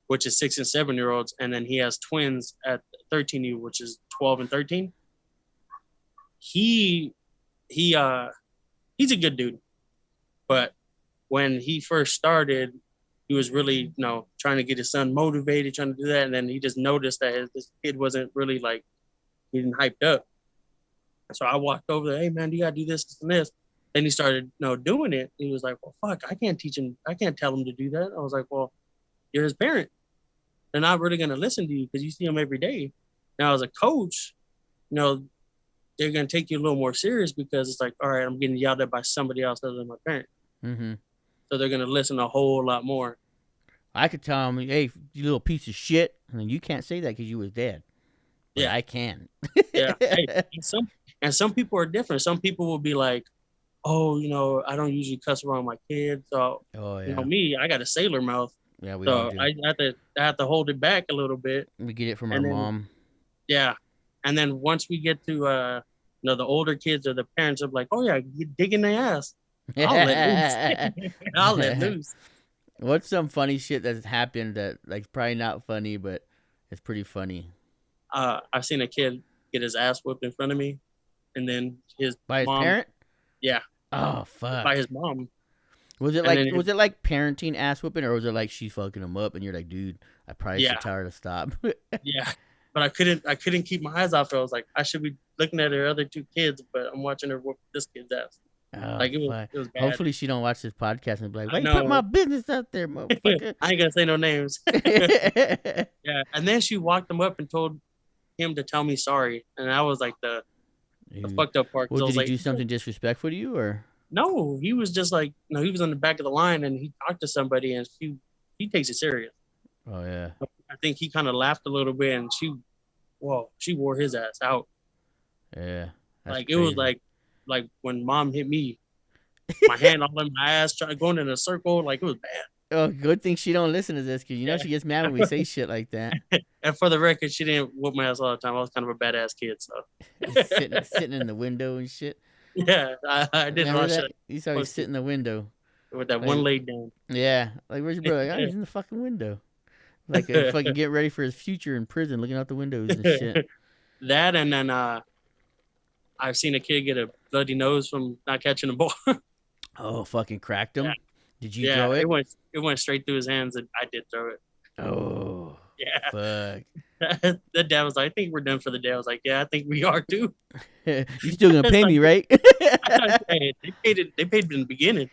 which is 6 and 7-year-olds, and then he has twins at 13U, which is 12 and 13. He's a good dude, but when he first started, he was really trying to get his son motivated, trying to do that, and then he just noticed that this kid wasn't really like getting hyped up. So I walked over there, hey man, you gotta do this and this. Then he started doing it. He was like, well, fuck, I can't teach him, I can't tell him to do that. I was like, well, you're his parent. They're not really gonna listen to you because you see him every day. Now as a coach, they're going to take you a little more serious because it's like, all right, I'm getting yelled at by somebody else other than my parent. Mm-hmm. So they're going to listen a whole lot more. I could tell him, hey, you little piece of shit. And then you can't say that because you was dead. But I can. Yeah. Hey, and some people are different. Some people will be like, oh, I don't usually cuss around my kids. So, me, I got a sailor mouth. Yeah, we so do. I have to hold it back a little bit. We get it from our mom. Yeah. And then once we get to, the older kids or the parents are like, oh, yeah, you dig in their ass. I'll let loose. I'll let loose. What's some funny shit that's happened that, like, probably not funny, but it's pretty funny? I've seen a kid get his ass whipped in front of me, and then by his mom, parent? Yeah. Oh, fuck. By his mom. Was it like parenting ass whipping, or was it like she's fucking him up, and you're like, dude, I probably should tell her to stop? Yeah. But I couldn't keep my eyes off her. I was like, I should be looking at her other 2 kids, but I'm watching her whoop this kid's ass. Oh, it was bad. Hopefully she don't watch this podcast and be like, why you put my business out there, motherfucker? I ain't gonna say no names. Yeah. And then she walked him up and told him to tell me sorry. And that was like the fucked up part. Well, did he do something disrespectful to you, or? No, he was just like, he was on the back of the line and he talked to somebody and he takes it serious. Oh yeah. I think he kind of laughed a little bit, and she wore his ass out. Yeah, like crazy. It was like when mom hit me, my hand all in my ass, going in a circle. Like it was bad. Oh, good thing she don't listen to this, because she gets mad when we say shit like that. And for the record, she didn't whoop my ass all the time. I was kind of a badass kid, so sitting in the window and shit. Yeah, I didn't rush it. You saw me sit in the window with that one leg down. Yeah, like where's your brother? Like, he's in the fucking window. Like fucking get ready for his future in prison, looking out the windows and shit. That, and then I've seen a kid get a bloody nose from not catching a ball. Oh, fucking cracked him. Yeah. Did you throw it? It went straight through his hands, and I did throw it. Oh, yeah. Fuck. The dad was like, I think we're done for the day. I was like, yeah, I think we are too. You still gonna pay me, right? Hey, they paid in the beginning.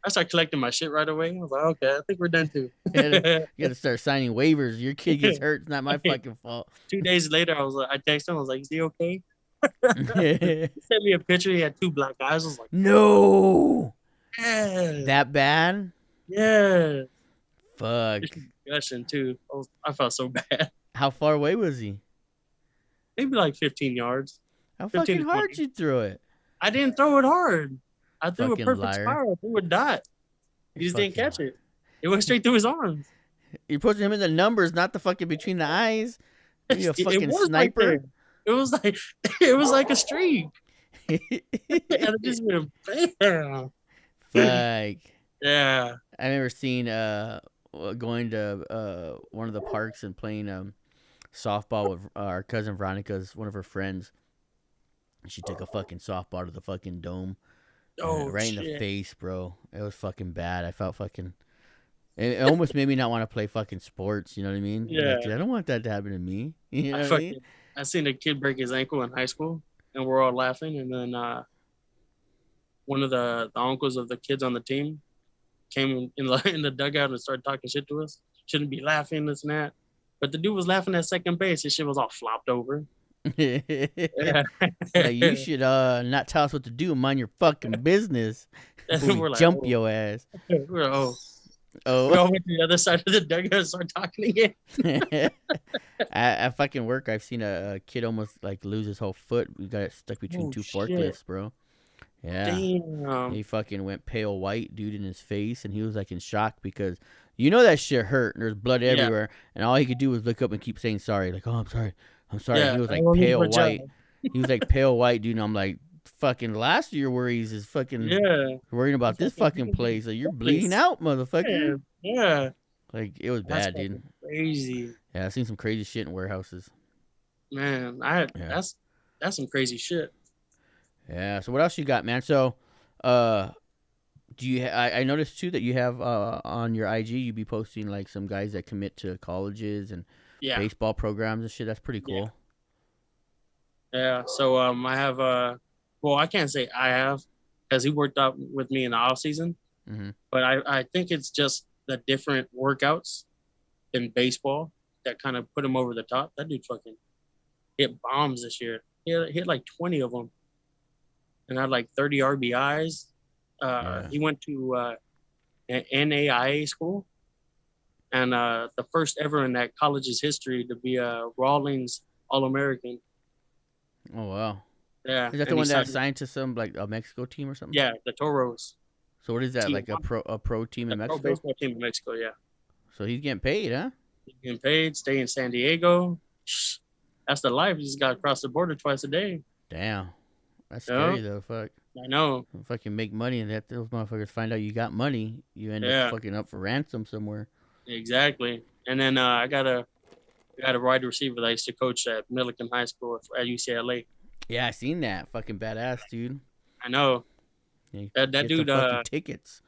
I started collecting my shit right away. I was like, okay, I think we're done too. You gotta start signing waivers. Your kid gets hurt. It's not my fucking fault. 2 days later, I texted him. I was like, is he okay? He sent me a picture. He had 2 black eyes. I was like, no. Yeah. That bad? Yeah. Fuck. Concussion too. I felt so bad. How far away was he? Maybe like 15 yards. How fucking hard did you throw it? I didn't throw it hard. I threw a perfect spiral. I threw a dot. He just didn't catch it. It went straight through his arms. You're putting him in the numbers, not the fucking between the eyes. You a fucking sniper. Like it was like a streak. And it just went bam. Fuck. Yeah. I remember seeing going to one of the parks and playing softball with our cousin Veronica's one of her friends. She took a fucking softball to the fucking dome. Oh, right shit. In the face, bro. It was fucking bad. I felt fucking. It almost made me not want to play fucking sports. You know what I mean? Yeah. Like, I don't want that to happen to me. You know what I mean? I seen a kid break his ankle in high school, and we're all laughing. And then one of the uncles of the kids on the team came in the dugout and started talking shit to us. Shouldn't be laughing, this and that. But the dude was laughing at second base. His shit was all flopped over. Yeah. Like, you should not tell us what to do. Mind your fucking business. Before we We're like, jump your ass. we all Oh, went to the other side of the dugout and started talking again. at fucking work, I've seen a kid almost like lose his whole foot. We got it stuck between two forklifts, bro. Yeah. Damn. He fucking went pale white, dude, in his face, and he was like in shock because you know that shit hurt and there's blood everywhere, and all he could do was look up and keep saying sorry, like, "Oh, I'm sorry." Yeah, and he was like pale white. He was like pale white, dude. And I'm like, fucking last year worries is fucking worrying about this fucking place. Like, you're bleeding out, motherfucker. Yeah. Like, it was bad, dude. Crazy. Yeah, I've seen some crazy shit in warehouses. Man, that's some crazy shit. Yeah. So what else you got, man? So, do you? I noticed too that you have on your IG, you be posting like some guys that commit to colleges and baseball programs and shit. That's pretty cool. Yeah. So I have well, I can't say I have because he worked out with me in the off season, but I think it's just the different workouts in baseball that kind of put him over the top. That dude fucking hit bombs this year. He hit like 20 of them and had like 30 RBIs. He went to an NAIA school, and the first ever in that college's history to be a Rawlings All-American. Oh, wow. Yeah. Is that the one that signed to some, like, a Mexico team or something? Yeah, the Toros. So what is that, like a pro team in Mexico? Pro baseball team in Mexico, yeah. So he's getting paid, huh? He's getting paid, stay in San Diego. That's the life. He's got to cross the border twice a day. Damn. That's scary, though. Fuck. I know. Fucking make money, and that those motherfuckers find out you got money, you end up fucking up for ransom somewhere. Exactly. And then I got a wide receiver that I used to coach at Millikan High School at UCLA. Yeah, I seen that. Fucking badass, dude. I know. Yeah, that dude. Tickets.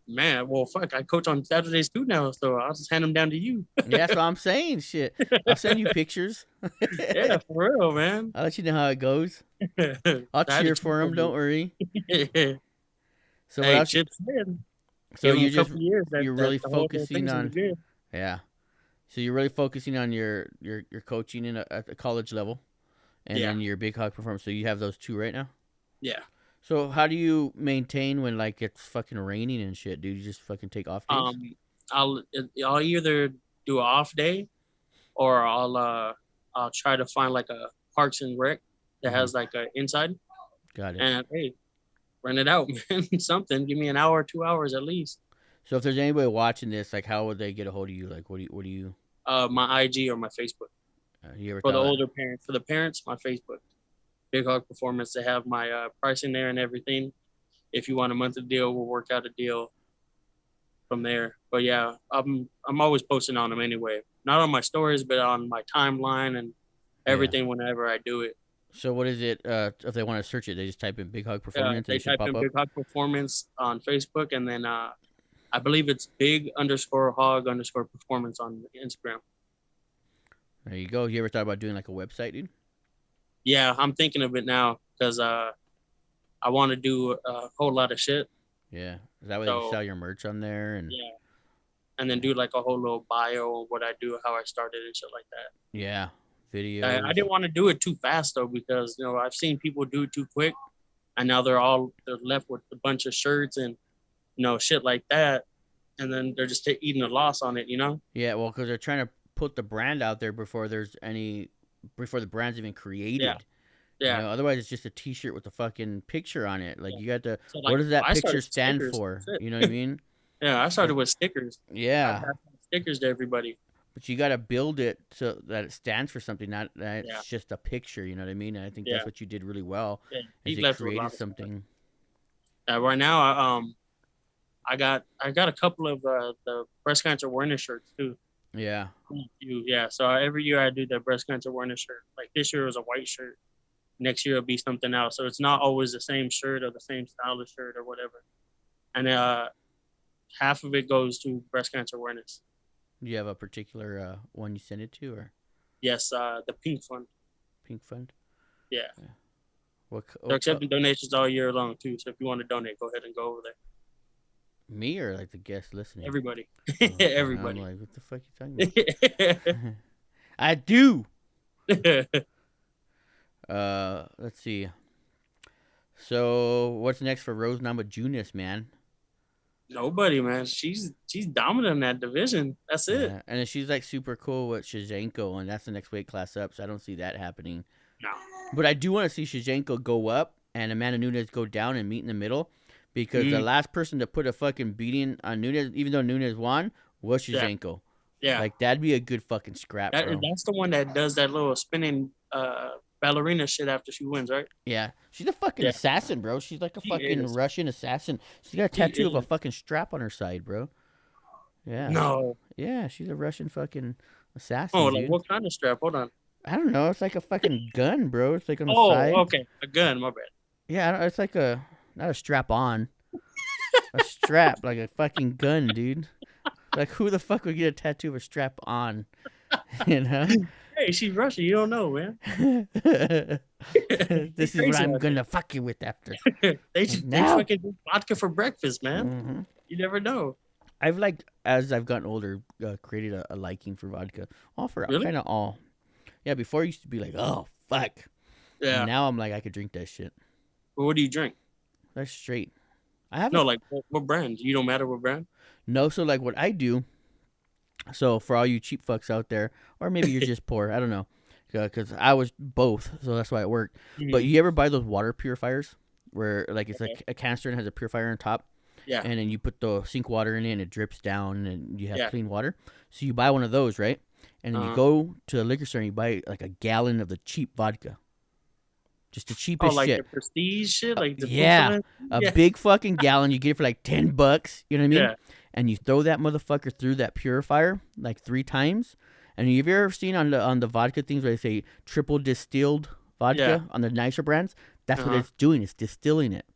Man, well, fuck. I coach on Saturdays too now, so I'll just hand them down to you. Yeah, that's what I'm saying. Shit, I'll send you pictures. Yeah, for real, man. I'll let you know how it goes. I'll cheer for him. Don't worry. So what else? So you're really focusing on. Yeah. So you're really focusing on your coaching at the college level, and then your Big Hog Performance. So you have those two right now. Yeah. So how do you maintain when like it's fucking raining and shit, dude? You just fucking take off days? I'll either do an off day, or I'll try to find like a Parks and Rec that has like a inside. Got it. And hey, rent it out, man. Something. Give me an hour, 2 hours at least. So if there's anybody watching this, like, how would they get a hold of you? Like, what do you? My IG or my Facebook. For the older parents, for the parents, my Facebook. Big Hog Performance. They have my pricing there and everything. If you want a monthly deal, we'll work out a deal from there. But yeah, I'm always posting on them anyway. Not on my stories, but on my timeline and everything whenever I do it. So what is it? If they want to search it, they just type in Big Hog Performance. They type in Big Hog Performance on Facebook, and then I believe it's Big_Hog_Performance on Instagram. There you go. You ever thought about doing like a website, dude? Yeah, I'm thinking of it now because I want to do a whole lot of shit. Yeah, is that way you sell your merch on there and and then do like a whole little bio of what I do, how I started and shit like that. Yeah, video. I didn't want to do it too fast though because I've seen people do it too quick, and now they're left with a bunch of shirts and shit like that, and then they're just eating a loss on it, Yeah, well, because they're trying to put the brand out there before the brand's even created. Yeah. Otherwise, it's just a T-shirt with a fucking picture on it. Like you got to. So, what does that picture stand for? You know what I mean? Yeah, I started with stickers. Yeah. I stickers to everybody. But you got to build it so that it stands for something, not that it's just a picture. You know what I mean? And I think that's what you did really well. Yeah, you created something. Right now, I got a couple of the breast cancer awareness shirts too. Yeah. Yeah. So every year I do the breast cancer awareness shirt. Like this year it was a white shirt. Next year it'll be something else. So it's not always the same shirt or the same style of shirt or whatever. And half of it goes to breast cancer awareness. Do you have a particular one you send it to, or? Yes, the Pink Fund. Pink Fund. Yeah. They're accepting donations all year long too. So if you want to donate, go ahead and go over there. Me or like the guest listening? Everybody. Oh, I'm Everybody. like, what the fuck you talking about? I do. Let's see. So what's next for Rose Namajunas, man? Nobody, man. She's dominant in that division. That's it. Yeah, and then she's like super cool with Shevchenko, and that's the next weight class up. So I don't see that happening. No. But I do want to see Shevchenko go up and Amanda Nunes go down and meet in the middle, because the last person to put a fucking beating on Nunes, even though Nunes won, was Shevchenko. Yeah. Like that'd be a good fucking scrap, bro. That's the one that does that little spinning ballerina shit after she wins, right? Yeah, she's a fucking assassin, bro. She's like a She fucking is. Russian assassin. She's got a tattoo of a fucking strap on her side, bro. Yeah. No. Yeah, she's a Russian fucking assassin. Oh, dude. like what kind of strap? Hold on. I don't know. It's like a fucking gun, bro. It's like on the side. Oh, okay. A gun. My bad. Yeah, it's like not a strap on. A strap, like a fucking gun, dude. Like who the fuck would get a tattoo of a strap on? You know? Hey, she's Russian. You don't know, man. This is what I'm gonna fuck you with after. they Now? fucking do vodka for breakfast, man. Mm-hmm. You never know. I've like, as I've gotten older, created a liking for vodka. All for Really? kind of all. Yeah, before I used to be like, oh fuck. Yeah. And now I'm like, I could drink that shit. But what do you drink? That's straight. I have No, like what brand? You don't matter what brand. no. So like, what I do. So for all you cheap fucks out there, or maybe you're just poor, I don't know, because I was both, so that's why it worked. But you ever buy those water purifiers where like it's like a canister and has a purifier on top? Yeah. And then you put the sink water in it and it drips down and you have clean water. So you buy one of those, right? And then you go to a liquor store and you buy like a gallon of the cheap vodka. Just the cheapest like shit. the prestige shit, like the big fucking gallon. You get it for like $10. You know what I mean? Yeah. And you throw that motherfucker through that purifier like 3 times. And have you ever seen on the vodka things where they say triple distilled vodka on the nicer brands? That's what it's doing. It's distilling it.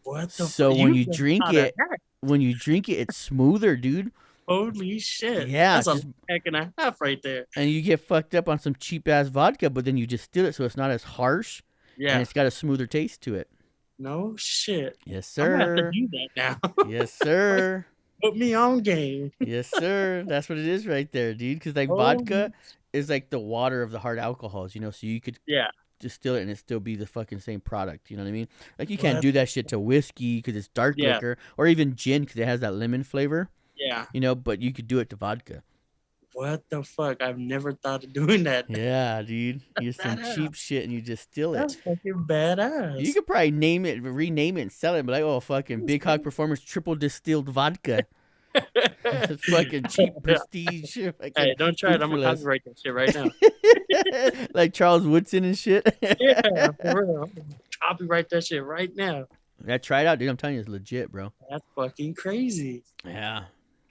What the so when you drink it, it's smoother, dude. Holy shit! Yeah, that's a pack and a half right there. And you get fucked up on some cheap ass vodka, but then you distill it so it's not as harsh. Yeah, and it's got a smoother taste to it. No shit. Yes, sir. I'm gonna have to do that now. Yes, sir. Put me on game. Yes, sir. That's what it is right there, dude. Because like vodka is like the water of the hard alcohols, you know. So you could distill it and it still be the fucking same product. You know what I mean? Like you can't do that shit to whiskey because it's dark liquor, or even gin because it has that lemon flavor. Yeah. You know, but you could do it to vodka. What the fuck? I've never thought of doing that. Yeah, dude. You use some cheap shit and you distill it. That's fucking badass. You could probably rename it and sell it and be like, oh, fucking Big Hog Performance triple distilled vodka. It's fucking cheap prestige. Hey, don't try it. I'm going to copyright that shit right now. Like Charles Woodson and shit. Yeah, for real. Copyright that shit right now. Yeah, try it out, dude. I'm telling you, it's legit, bro. That's fucking crazy. Yeah.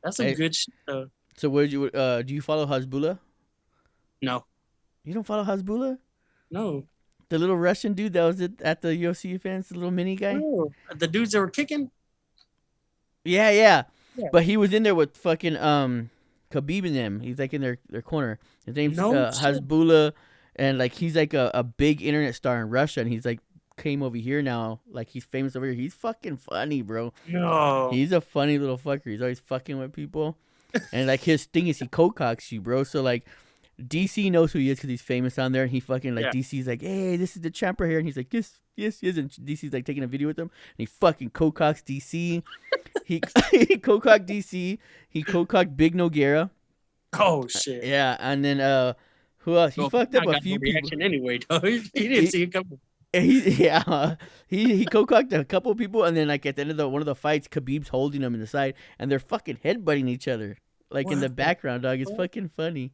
That's a good shit, though. So what do you follow Hasbulla? No. You don't follow Hasbulla? No. The little Russian dude that was at the UFC events, the little mini guy? No. The dudes that were kicking? Yeah. But he was in there with fucking Khabib and them. He's like in their corner. His name's Hasbulla, and like he's like a big internet star in Russia, and he's like came over here now. Like he's famous over here. He's fucking funny, bro. No. He's a funny little fucker. He's always fucking with people. And like his thing is he co-cocks you, bro. So like DC knows who he is because he's famous on there. And he fucking like DC's like, hey, this is the champ right here. And he's like, yes. And DC's like taking a video with him. And he fucking co-cocks DC. he co-cocked DC. He co-cocked Big Nogueira. Oh shit. Yeah, and then who else? He fucked up a few people. Anyway, though. He didn't see it coming. He co-cocked a couple of people, and then like at the end of one of the fights, Khabib's holding him in the side, and they're fucking headbutting each other, like in the background, dog. It's fucking funny.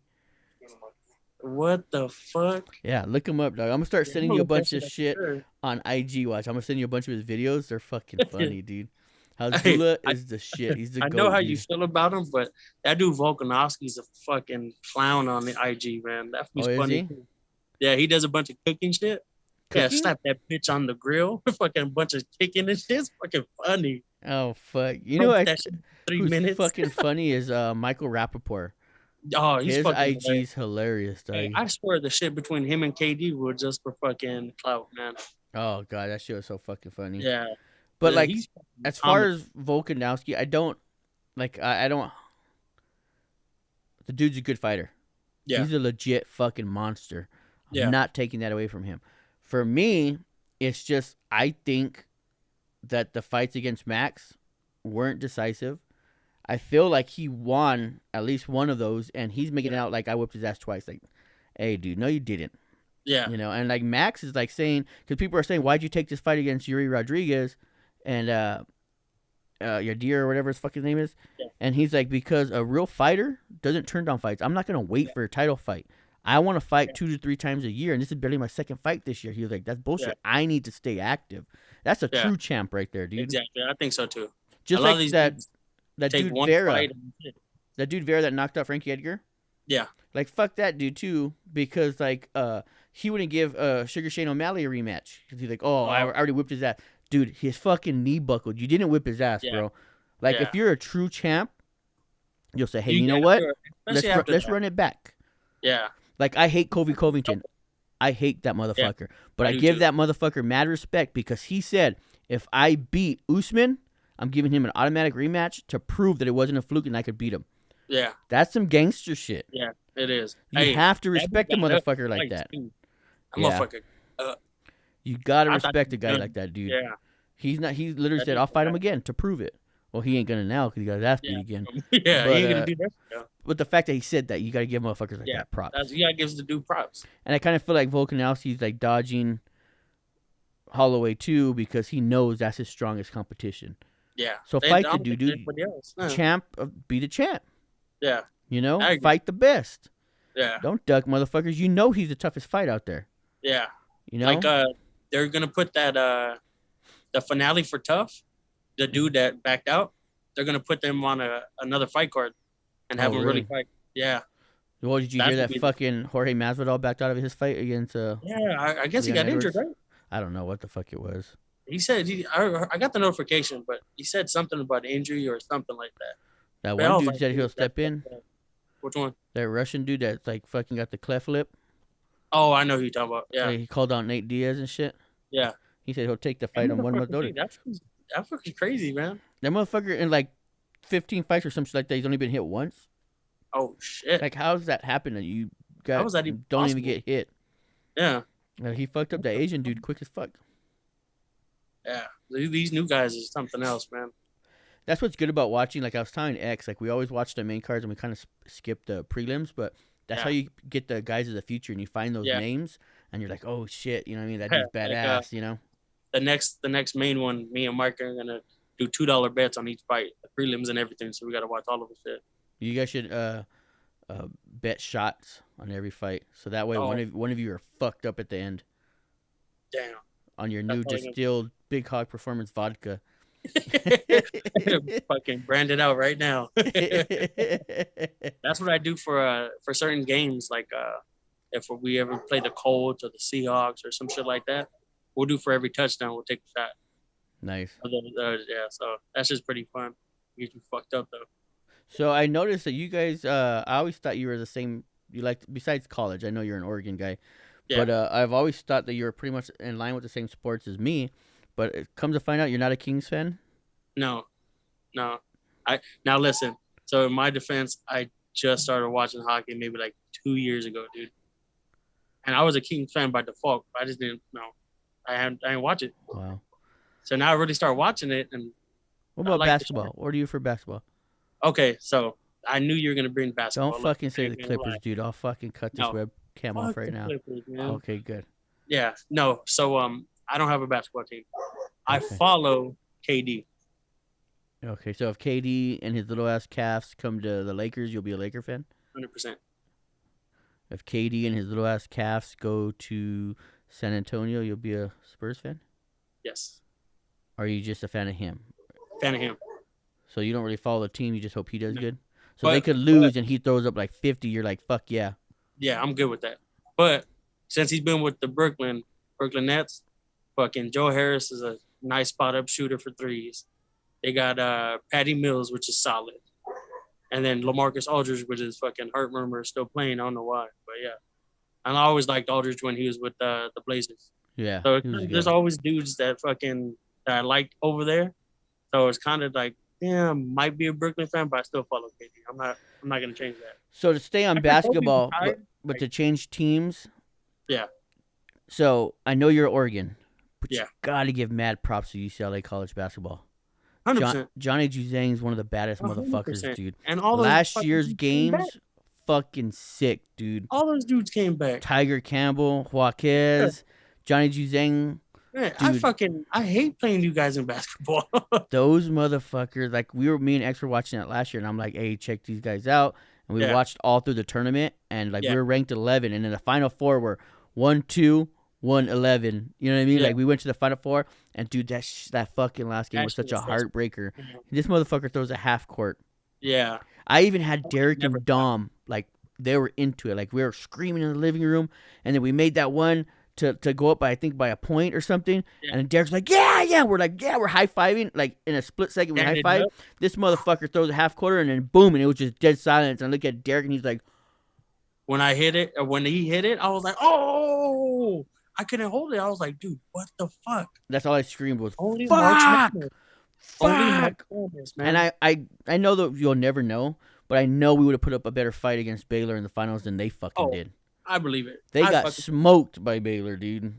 What the fuck? Yeah, look him up, dog. I'm gonna start sending you a bunch of shit on IG. Watch, I'm gonna send you a bunch of his videos. They're fucking funny, dude. Hasbulla is the shit. He's the. I know how you feel about him, but that dude Volkanovski's a fucking clown on the IG, man. That was funny. Yeah, he does a bunch of cooking shit. Cooking? Yeah, slap that bitch on the grill. Fucking bunch of chicken and shit. It's fucking funny. Oh fuck! You know what? 3 minutes. Fucking funny is Michael Rappaport. Oh, he's his fucking IG's hilarious, dog. Hey, I swear the shit between him and KD were just for fucking clout, man. Oh god, that shit was so fucking funny. Yeah. But like, he's as far dominant. as Volkanovski, I don't like. I don't. The dude's a good fighter. Yeah, He's a legit fucking monster. I'm yeah, not taking that away from him. For me, it's just I think that the fights against Max weren't decisive. I feel like he won at least one of those, and he's making it yeah, out like I whipped his ass twice. Like, hey, dude, no, you didn't. yeah, You know, and like Max is like saying, because people are saying, why'd you take this fight against Yuri Rodriguez and Yadir or whatever his fucking name is? yeah, And he's like, because a real fighter doesn't turn down fights. I'm not gonna wait yeah, for a title fight. I want to fight yeah, 2 to 3 times a year, and this is barely my second fight this year. He was like, that's yeah, bullshit. I need to stay active. That's a yeah. true champ right there, dude. Exactly. I think so too. A Just lot of like these that dudes that take dude one Vera, fight. And, that dude Vera that knocked out Frankie Edgar. yeah, Like fuck that dude too, because like he wouldn't give Sugar Shane O'Malley a rematch because he's like, oh, I oh, already whipped his ass, dude. His fucking knee buckled. You didn't whip his ass, yeah, bro. Like yeah. if you're a true champ, you'll say, hey, You you know what? especially after Let's that. run it back. Yeah, Like I hate Kobe Covington. I hate that yeah. motherfucker, but I I do give too. that motherfucker mad respect because he said if I beat Usman, I'm giving him an automatic rematch to prove that it wasn't a fluke and I could beat him. Yeah, That's some gangster shit. yeah. It is. You Hey, have to that dude respect a got up motherfucker like twice, that. too. That Yeah. motherfucker. You gotta I thought he respect a was guy done. like that, dude. Yeah, He's not. He literally that said, dude's "I'll fight him fast. again to prove it." Well, he ain't gonna now because he got his ass beat Yeah, again. yeah. He But ain't gonna do that. Yeah, but the fact that he said that, you gotta give motherfuckers like yeah. that props. You gotta give the dude props. And I kind of feel like Volkanovski's like dodging Holloway too because he knows that's his strongest competition. Yeah. So They fight the dominate dude, dude. everybody else. Huh. Champ, be the champ. Yeah, You know, I agree. fight the best. Yeah, Don't duck, motherfuckers. You know he's the toughest fight out there. yeah. You know, Like they're gonna put that the finale for Tough, the dude that backed out. They're gonna put them on another fight card and have Oh, them really really? fight. Yeah, Well, did you that hear would that be. fucking Jorge Masvidal backed out of his fight against Yeah, I guess he Leon got injured, Edwards? right? I don't know what the fuck it was. He said I got the notification, but he said something about injury or something like that. That But I one was dude like, said he'll dude, step in. which one? That Russian dude that's like fucking got the cleft lip. Oh, I know who you're talking about. Yeah, Like, he called out Nate Diaz and shit. yeah. He said he'll take the That fight on 1 month motherfucker, notice. dude, that's fucking crazy, man. That motherfucker in like 15 fights or something like that, he's only been hit once. Oh shit. Like, how does that happen that you How was that even don't possible? even get hit? Yeah, Like, he fucked up that Asian dude quick as fuck. yeah. These new guys is something else, man. That's what's good about watching. Like I was telling X, like we always watch the main cards and we kind of skip the prelims, but that's Yeah. how you get the guys of the future and you find those Yeah. names and you're like, oh shit, you know what I mean? That dude's Like, badass, you know? The next main one, me and Mark are gonna do $2 bets on each fight, the prelims and everything. So we gotta watch all of the shit. You guys should bet shots on every fight, so that way Oh. one of you are fucked up at the end Damn. on your That's new all you distilled Big Hog Performance vodka. Fucking brand it out right now. That's what I do for certain games, like if we ever play the Colts or the Seahawks or some shit like that, we'll do for every touchdown, we'll take a shot. Nice. Yeah, so that's just pretty fun. Get you fucked up though. So I noticed that you guys, I always thought you were the same. You like besides college. I know you're an Oregon guy, Yeah. but I've always thought that you were pretty much in line with the same sports as me. But it comes to find out, you're not a Kings fan. No. Now listen. So in my defense, I just started watching hockey maybe like 2 years ago, dude. And I was a Kings fan by default. I just didn't know. I didn't watch it. Wow. So now I really start watching it, and What about like the basketball? What are you for basketball? okay, so I knew you were gonna bring basketball. Don't fucking say I the ain't gonna Clippers, lie. dude. I'll fucking cut this No. webcam off Fuck right the now. Clippers, man. Okay, good. Yeah, no. So I don't have a basketball team. I Okay. follow KD. Okay, so if KD and his little ass calves come to the Lakers, you'll be a Laker fan. 100%. If KD and his little ass calves go to San Antonio, you'll be a Spurs fan. Yes. Or are you just a fan of him? Fan of him. So you don't really follow the team. You just hope he does No. good. So they could lose and he throws up like 50. You're like, fuck yeah. Yeah, I'm good with that. But since he's been with the Brooklyn Nets, fucking Joe Harris is a nice spot up shooter for threes. They got Patty Mills, which is solid. And then LaMarcus Aldridge, which is fucking hurt murmur, still playing. I don't know why, but yeah. And I always liked Aldridge when he was with the Blazers. Yeah. So he was there's good. always dudes that fucking that I liked over there. So it's kind of like, yeah, might be a Brooklyn fan, but I still follow KD. I'm not gonna change that. So to stay on After Kobe basketball, retired, but like, to change teams. yeah, So I know you're Oregon, but yeah, you gotta give mad props to UCLA college basketball. 100%, Johnny Juzang is one of the baddest motherfuckers, 100%. dude. And all those Last fucking year's dudes came back. games, fucking sick, dude. All those dudes came back. Tiger Campbell, Jaquez, Johnny Juzang. Man, Dude. I hate playing you guys in basketball. Those motherfuckers, like me and X were watching that last year, and I'm like, hey, check these guys out. And we Yeah. watched all through the tournament, and like Yeah. we were ranked 11, and then the final four were 1-2, 1-11. You know what I mean? Yeah. Like we went to the final four, and dude, that fucking last game That was shit such a was frustrating. heartbreaker. This motherfucker throws a half court. Yeah. I even had Derek never and Dom, like they were into it. Like we were screaming in the living room, and then we made that one to go up by, I think, by a point or something. Yeah. And then Derek's like, yeah. We're like, yeah, we're high-fiving. Like in a split second, we Standing high-five. up. This motherfucker throws a half quarter, and then boom, and it was just dead silence. And I look at Derek, and he's like, When I hit it, or when he hit it, I was like, oh, I couldn't hold it. I was like, dude, what the fuck? that's all I screamed was, Only March fuck, Madness. Only March fuck. Madness, man. And I know that you'll never know, but I know we would have put up a better fight against Baylor in the finals than they fucking did. I believe it. They I got fucking- smoked by Baylor, dude.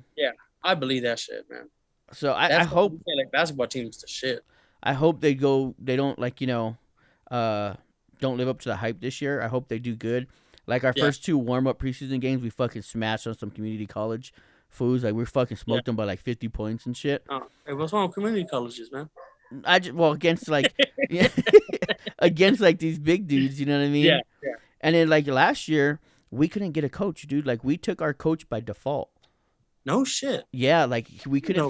I believe that shit, man. So I That's hope why we say, like, basketball teams the shit. I hope they don't like, don't live up to the hype this year. I hope they do good. Like our Yeah. first two warm-up preseason games, we fucking smashed on some community college fools. Like we fucking smoked them by like 50 points and shit. Hey, what's wrong with community colleges, man? Against like against like these big dudes, you know what I mean? Yeah. And then like last year, we couldn't get a coach, dude. Like we took our coach by default. No shit. Yeah, like we couldn't know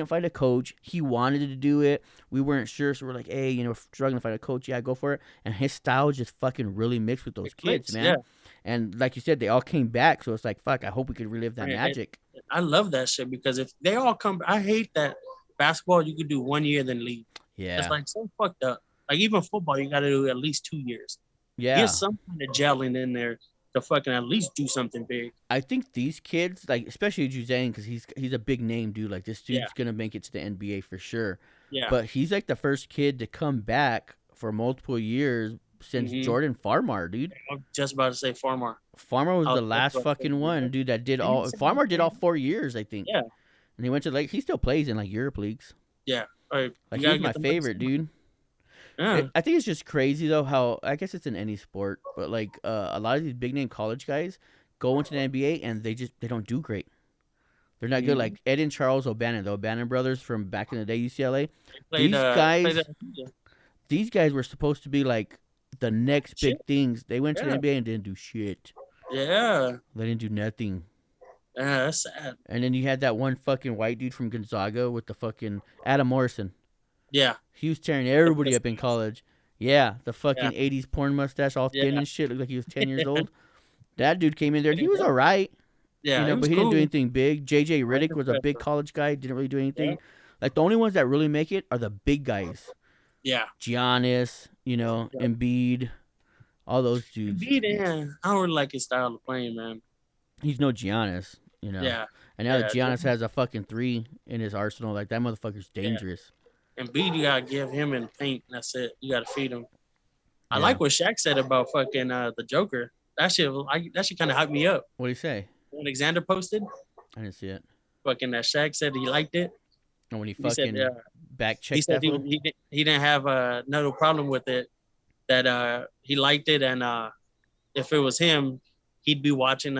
find a coach. He wanted to do it. We weren't sure, so we're like, hey, we're struggling to find a coach. Yeah, go for it. And his style just fucking really mixed with those kids, man. Yeah. And like you said, they all came back, so it's like, fuck. I hope we could relive that Right, magic. I love that shit because if they all come, I hate that basketball you could do 1 year then leave. Yeah, It's like so fucked up. Like even football, you got to do at least 2 years. yeah. Get some kind of gelling in there to fucking at least do something big. I think these kids, like especially Juzang, because he's a big name, dude. Like this dude's Yeah. gonna make it to the NBA for sure. Yeah. But he's like the first kid to come back for multiple years since Mhm. Jordan Farmar, dude. I'm just about to say Farmar. Farmer was I the was last just about to say fucking one, that. dude, that did Didn't all. he say Farmer that? did all 4 years, I think. Yeah. And he went to he still plays in like Europe leagues. Yeah. All right. Like you gotta he's my get the money favorite, somewhere. dude. Yeah. I think it's just crazy though how I guess it's in any sport, but like a lot of these big name college guys go into the NBA and they don't do great. They're not good. Mhm. Like Ed and Charles O'Bannon, the O'Bannon brothers from back in the day, UCLA. Played, These guys, these guys were supposed to be like the next big Shit. things. They went to the Yeah. NBA and didn't do shit. Yeah. They didn't do nothing. Yeah, that's sad. And then you had that one fucking white dude from Gonzaga with the fucking Adam Morrison. Yeah. He was tearing everybody up in mustache. college. Yeah, the fucking 80s porn mustache, all thin Yeah. and shit. Looked like he was 10 years old. That dude came in there and he was all right. Yeah. it But was he didn't do cool. anything big. JJ Riddick was a big impressive. college guy. Didn't really do anything. Yeah. Like the only ones that really make it are the big guys. Yeah. Giannis, Yeah. Embiid, all those dudes. Embiid, yeah. I don't really like his style of playing, man. He's no Giannis, Yeah. And now that Yeah, Giannis has a fucking 3 in his arsenal, like that motherfucker's dangerous. Embiid, you gotta give him and paint. And that's it. You gotta feed him. I Yeah. like what Shaq said about fucking the Joker. That shit kind of hyped me up. What do you say? When Xander posted, I didn't see it. fucking that Shaq said he liked it. And when he He said, fucking back he checked said that fool? he didn't have no problem with it. That he liked it, and if it was him, he'd be watching.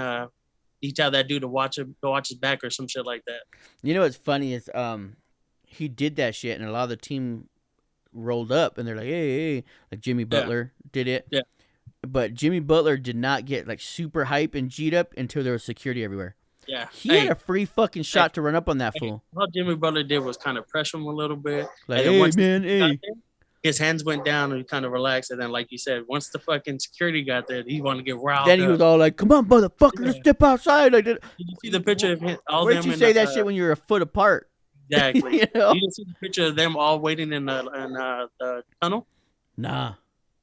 He'd tell that dude to go watch his back or some shit like that. You know what's funny is he did that shit and a lot of the team rolled up and they're like, hey, like Jimmy Butler did it. Yeah. But Jimmy Butler did not get like super hype and G'd up until there was security everywhere. Yeah, He had a free fucking shot to run up on that fool. All Jimmy Butler did was kind of pressure him a little bit. Like, And then hey once man, he got hey. there, his hands went down and he kind of relaxed. And then, like you said, once the fucking security got there, he wanted to get riled Then he up. was all like, come on, motherfucker, let's Yeah. step outside. Like, Did you see the picture of him? All where'd them you in say the, that shit when you were a foot apart? Exactly. You know? You didn't see the picture of them all waiting in the tunnel? Nah.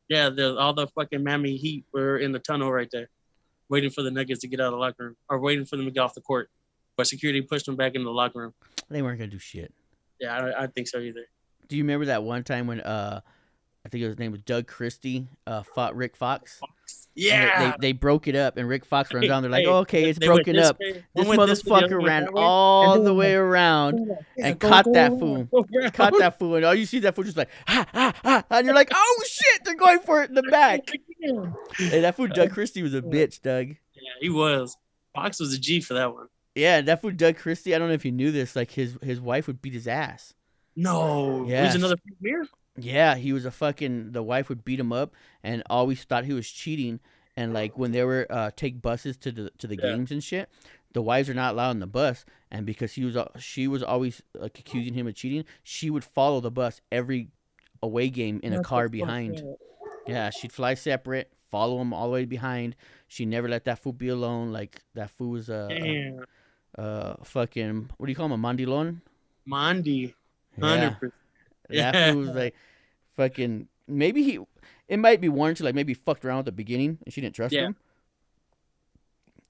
Yeah, all the fucking Miami Heat were in the tunnel right there, waiting for the Nuggets to get out of the locker room or waiting for them to get off the court. But security pushed them back in the locker room. They weren't going to do shit. Yeah, I think so either. Do you remember that one time when I think his name was Doug Christie fought Rick Fox? And Yeah. they broke it up, and Rick Fox runs Hey, down. They're like, hey, oh, okay, it's they went broken this up. way. One This went this way, the other motherfucker went ran that way, and all they the were way like, around yeah, and go caught that around, fool. go around. Caught that fool, and all you see that fool just like, ha, ha, ha. And you're like, oh, shit, they're going for it in the back. Hey, that fool Doug Christie was a bitch, Doug. Yeah, he was. Fox was a G for that one. Yeah, that fool Doug Christie, I don't know if you knew this, like his wife would beat his ass. No, Yeah, he's another premiere. yeah, he was the wife would beat him up and always thought he was cheating. And like when they were take buses to the Yeah. games and shit, the wives are not allowed on the bus. And because she was always like accusing him of cheating, she would follow the bus every away game in a car behind. Yeah, she'd fly separate, follow him all the way behind. She never let that fool be alone. Like that fool was Damn, fucking, what do you call him, a mandilon? Mondi, Yeah, 100%. that Yeah, fool was like fucking. Maybe it might be warranted. Like maybe he fucked around at the beginning and she didn't trust yeah. him.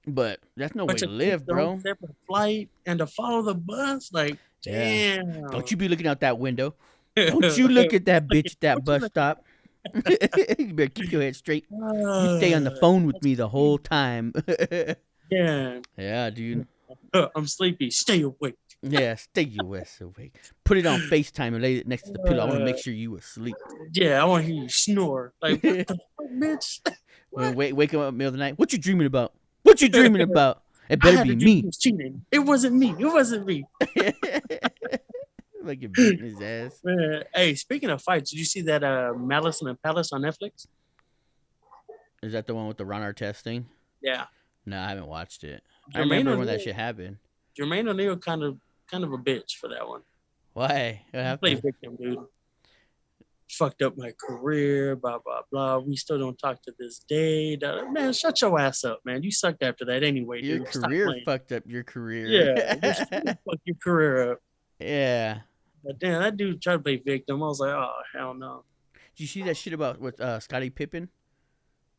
But that's no way Bunch to of live, kids on bro. separate flight and to follow the bus, like Yeah. damn. Don't you be looking out that window. Don't you look at that bitch at that bus stop. You better keep your head straight. You stay on the phone with me the whole time. Yeah, Yeah, dude. I'm sleepy. Stay awake. Yeah, stay your ass awake. Put it on FaceTime and lay it next to the pillow. I want to make sure you asleep. Yeah, I want to hear you snore. Like what the fuck, bitch? When wake him up in the middle of the night. What you dreaming about? What you dreaming about? It I better had be a dream he me. was cheating. It wasn't me. It wasn't me. Like you're beating his ass. Man, hey, speaking of fights, did you see that Malice in the Palace on Netflix? Is that the one with the Ron Artest thing? Yeah. No, I haven't watched it. I Jermaine remember when that O'Neal- shit happened. Jermaine O'Neal kind of a bitch for that one. Why? What I played happened? victim, dude. Fucked up my career, blah blah blah. We still don't talk to this day. Man, shut your ass up, man. You sucked after that anyway, Your dude. Stop career playing. fucked up your career. Yeah, you fuck your career up. Yeah. But damn, that dude tried to play victim. I was like, oh hell no. Did you see that shit about with Scottie Pippen?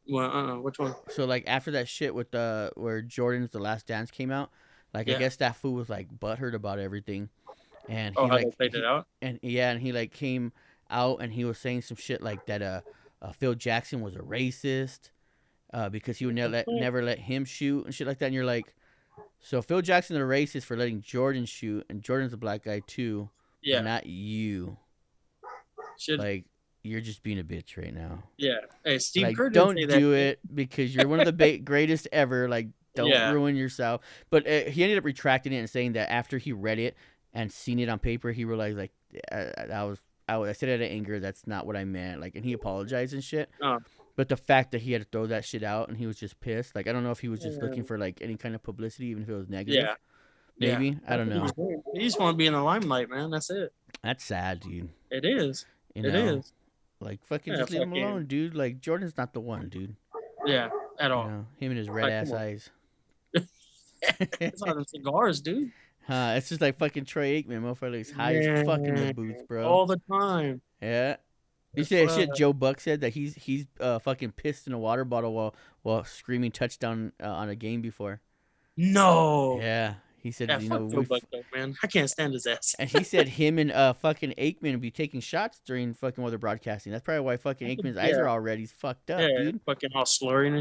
Well, which one? So like after that shit with where Jordan's The Last Dance came out, like I Yeah. guess that fool was like butthurt about everything, and he Oh, how like they played it out? and yeah, and he like came out and he was saying some shit like that. Phil Jackson was a racist, because he would never let him shoot and shit like that. And you're like, so Phil Jackson's a racist for letting Jordan shoot, and Jordan's a black guy too, Yeah. not you. Should Like you're just being a bitch right now. yeah. Hey, Steve Like Kerr didn't don't say that. do it because you're one of the greatest ever. Like don't Yeah. ruin yourself. But he ended up retracting it and saying that after he read it and seen it on paper, he realized like I said it out of anger. That's not what I meant. Like, and he apologized and shit. Oh. But the fact that he had to throw that shit out and he was just pissed. Like I don't know if he was just Yeah. looking for like any kind of publicity, even if it was negative. Yeah. Maybe Yeah. I don't know. He just want to be in the limelight, man. That's it. That's sad, dude. It is. You It know, is. like fucking Yeah, just leave him fucking- alone, dude. Like Jordan's not the one, dude. Yeah. At You all. know, him and his red Like, ass come on. eyes. It's all them cigars, dude. It's just like fucking Troy Aikman, motherfucker looks high as fuck in the Man, booth, bro. All the time. Yeah. You That's see that shit why- Joe Buck said that he's fucking pissed in a water bottle while screaming touchdown on a game before. No. Yeah. He said, Yeah, you fuck know, Joe Buck, though, man. I can't stand his ass. and he said him and fucking Aikman would be taking shots during fucking while they're broadcasting. That's probably why fucking Aikman's eyes Yeah. are all red. He's fucked up, Yeah, dude. fucking all slurring.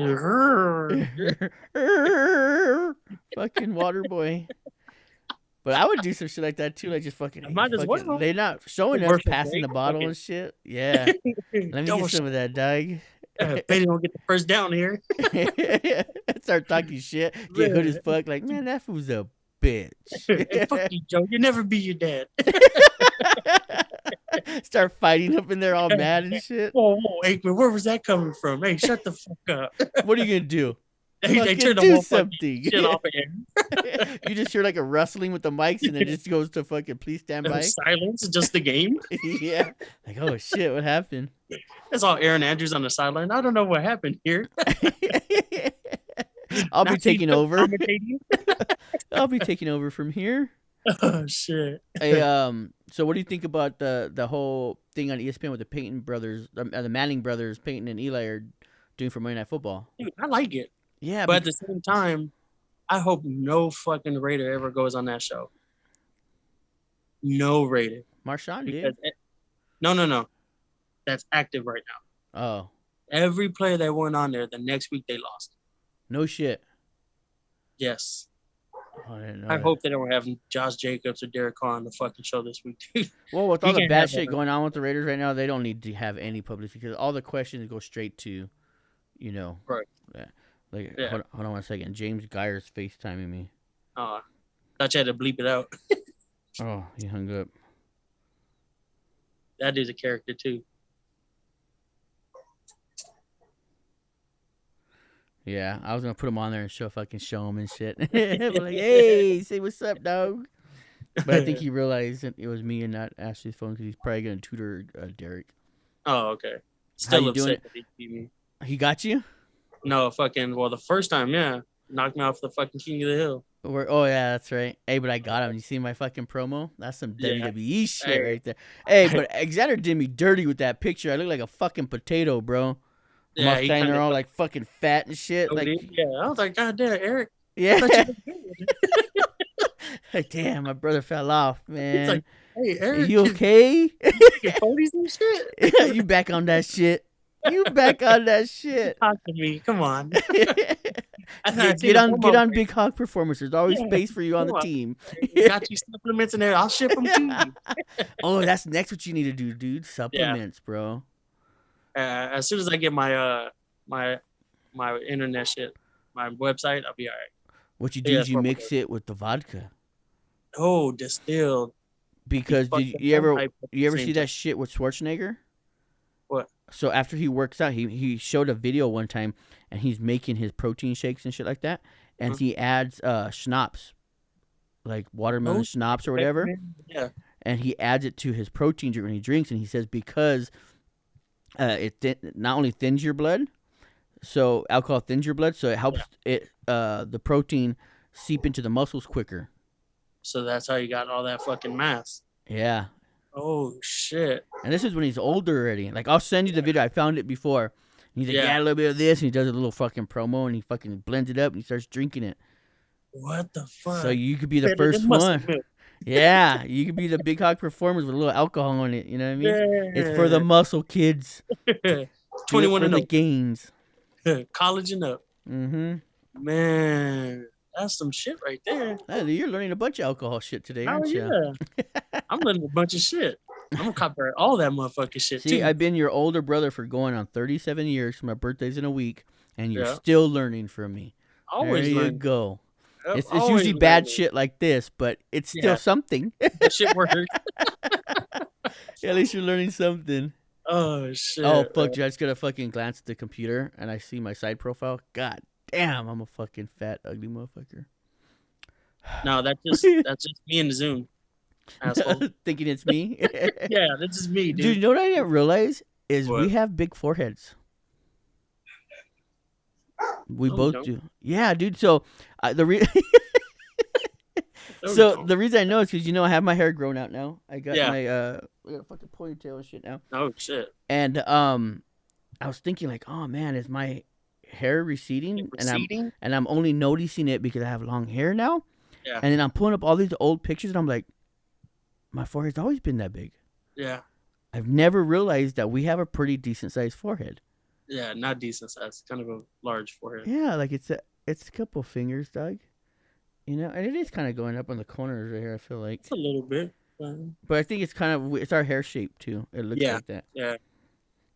Fucking water boy. But I would do some shit like that too, like just fucking. Might as fucking- well. They're not showing us Commercial passing the break, bottle fucking- and shit. Yeah, let me get some of that, dog. They don't get the first down here. Start talking shit. Get hood as fuck. Like, man, that fool's a bitch. Hey, fuck you, Joe. You never be your dad. Start fighting up in there, all mad and shit. Whoa, Aikman, where was that coming from? Hey, shut the fuck up. What are you gonna do? They Fucking turned the do whole fucking something. shit off of him. You just hear like a rustling with the mics, and then it just goes to fucking please stand by. Silence, just the game. Yeah, like oh shit, what happened? That's all Aaron Andrews on the sideline. I don't know what happened here. I'll be Now taking he's over. commentating. I'll be taking over from here. Oh shit. Hey, so what do you think about the whole thing on ESPN with the Peyton brothers, the Manning brothers, Peyton and Eli are doing for Monday Night Football? Dude, I like it. Yeah, But at the same time, I hope no fucking Raider ever goes on that show. No rated. Marshawn Because did. no. That's active right now. Oh, Every player that went on there, the next week they lost. no shit. Yes. Oh, I didn't know I that. hope they don't have Josh Jacobs or Derek Carr on the fucking show this week, dude. Well, with He all the can't bad have shit that. going on with the Raiders right now, they don't need to have any publicity because all the questions go straight to, you know. Right. Yeah. Like, Yeah. hold on 1 second. James Geyer's FaceTiming me. Thought you had to bleep it out. Oh, he hung up. That is a character too. Yeah, I was gonna put him on there and show him and shit. Like, hey, say what's up, dog. But I think he realized that it was me and not Ashley's phone because he's probably gonna tutor Derek. Oh, okay. How Still you doing upset that he beat me. He got you? No, the first time, yeah. Knocked me off the fucking King of the Hill. Oh yeah, that's right. Hey, but I got him. You see my fucking promo? That's some Yeah. WWE shit right there. Hey, but Xander did me dirty with that picture. I look like a fucking potato, bro. I'm all he standing there kinda- all like fucking fat and shit. Like, yeah, I was like, God damn, Eric. yeah. I thought you were good. Like, damn, my brother fell off, man. like, Hey, Are Eric, you okay? taking photos and shit? You back on that shit? You back on that shit? Talk to me. Come on. I thought I'd seen Get a on promo. Big Hog Performance. There's always Yeah, space for you on the come on. team. Got you supplements in there. I'll ship them to you. Oh, that's next what you need to do, dude. Supplements, bro. As soon as I get my my internet shit, my website, I'll be all right. What you do Yeah, is you that's what mix it with the vodka. Oh, distilled. Because Fuck did the you ever pipe at the you ever same see time. that shit with Schwarzenegger? What? So after he works out, he showed a video one time, and he's making his protein shakes and shit like that, and Uh-huh. he adds schnapps, like watermelon schnapps or whatever, Yeah. and he adds it to his protein drink when he drinks, and he says because not only thins your blood, so alcohol thins your blood, so it helps the protein seep into the muscles quicker. So that's how you got all that fucking mass. Yeah. Oh shit. And this is when he's older already. Like, I'll send you the video. I found it before. And he's like, Yeah. yeah, a little bit of this. And he does a little fucking promo. And he fucking blends it up. And he starts drinking it. What the fuck? So you could be the Better first than muscle one. milk. Yeah. You could be the Big Hog Performance with a little alcohol in it. You know what I mean? Yeah. It's for the muscle kids. 21 for and the up. gains. College and up. Mm-hmm. Man, that's some shit right there. Hey, you're learning a bunch of alcohol shit today, Oh aren't you? yeah. I'm learning a bunch of shit. I'm gonna copyright all that motherfucking shit See, too. I've been your older brother for going on 37 years. My birthday's in a week. And you're Yeah. still learning from me. Always there you learning. go. Yep, It's always usually bad learning. shit like this, but it's still Yeah. something. That shit works. At least you're learning something. Oh shit. Oh, fuck, dude. I just got to fucking glance at the computer, and I see my side profile. God damn, I'm a fucking fat, ugly motherfucker. No, that's just me in the Zoom. Asshole. Thinking it's me? Yeah, that's just me, Dude, dude. you know what I didn't realize? Is What? we have big foreheads. We No, we both don't. do. Yeah, dude. So, the No, we so don't. the reason I know is because, I have my hair grown out now. I got Yeah. my I got a fucking ponytail and shit now. Oh shit. And I was thinking like, oh man, is my hair receding? Receding? And I'm only noticing it because I have long hair now. Yeah. And then I'm pulling up all these old pictures, and I'm like, my forehead's always been that big. Yeah. I've never realized that we have a pretty decent sized forehead. Yeah, not decent size. Kind of a large forehead. Yeah, like it's a couple fingers, Doug. And it is kind of going up on the corners right here. I feel like, It's a little bit. but I think it's our hair shape too. It looks Yeah. like that. Yeah.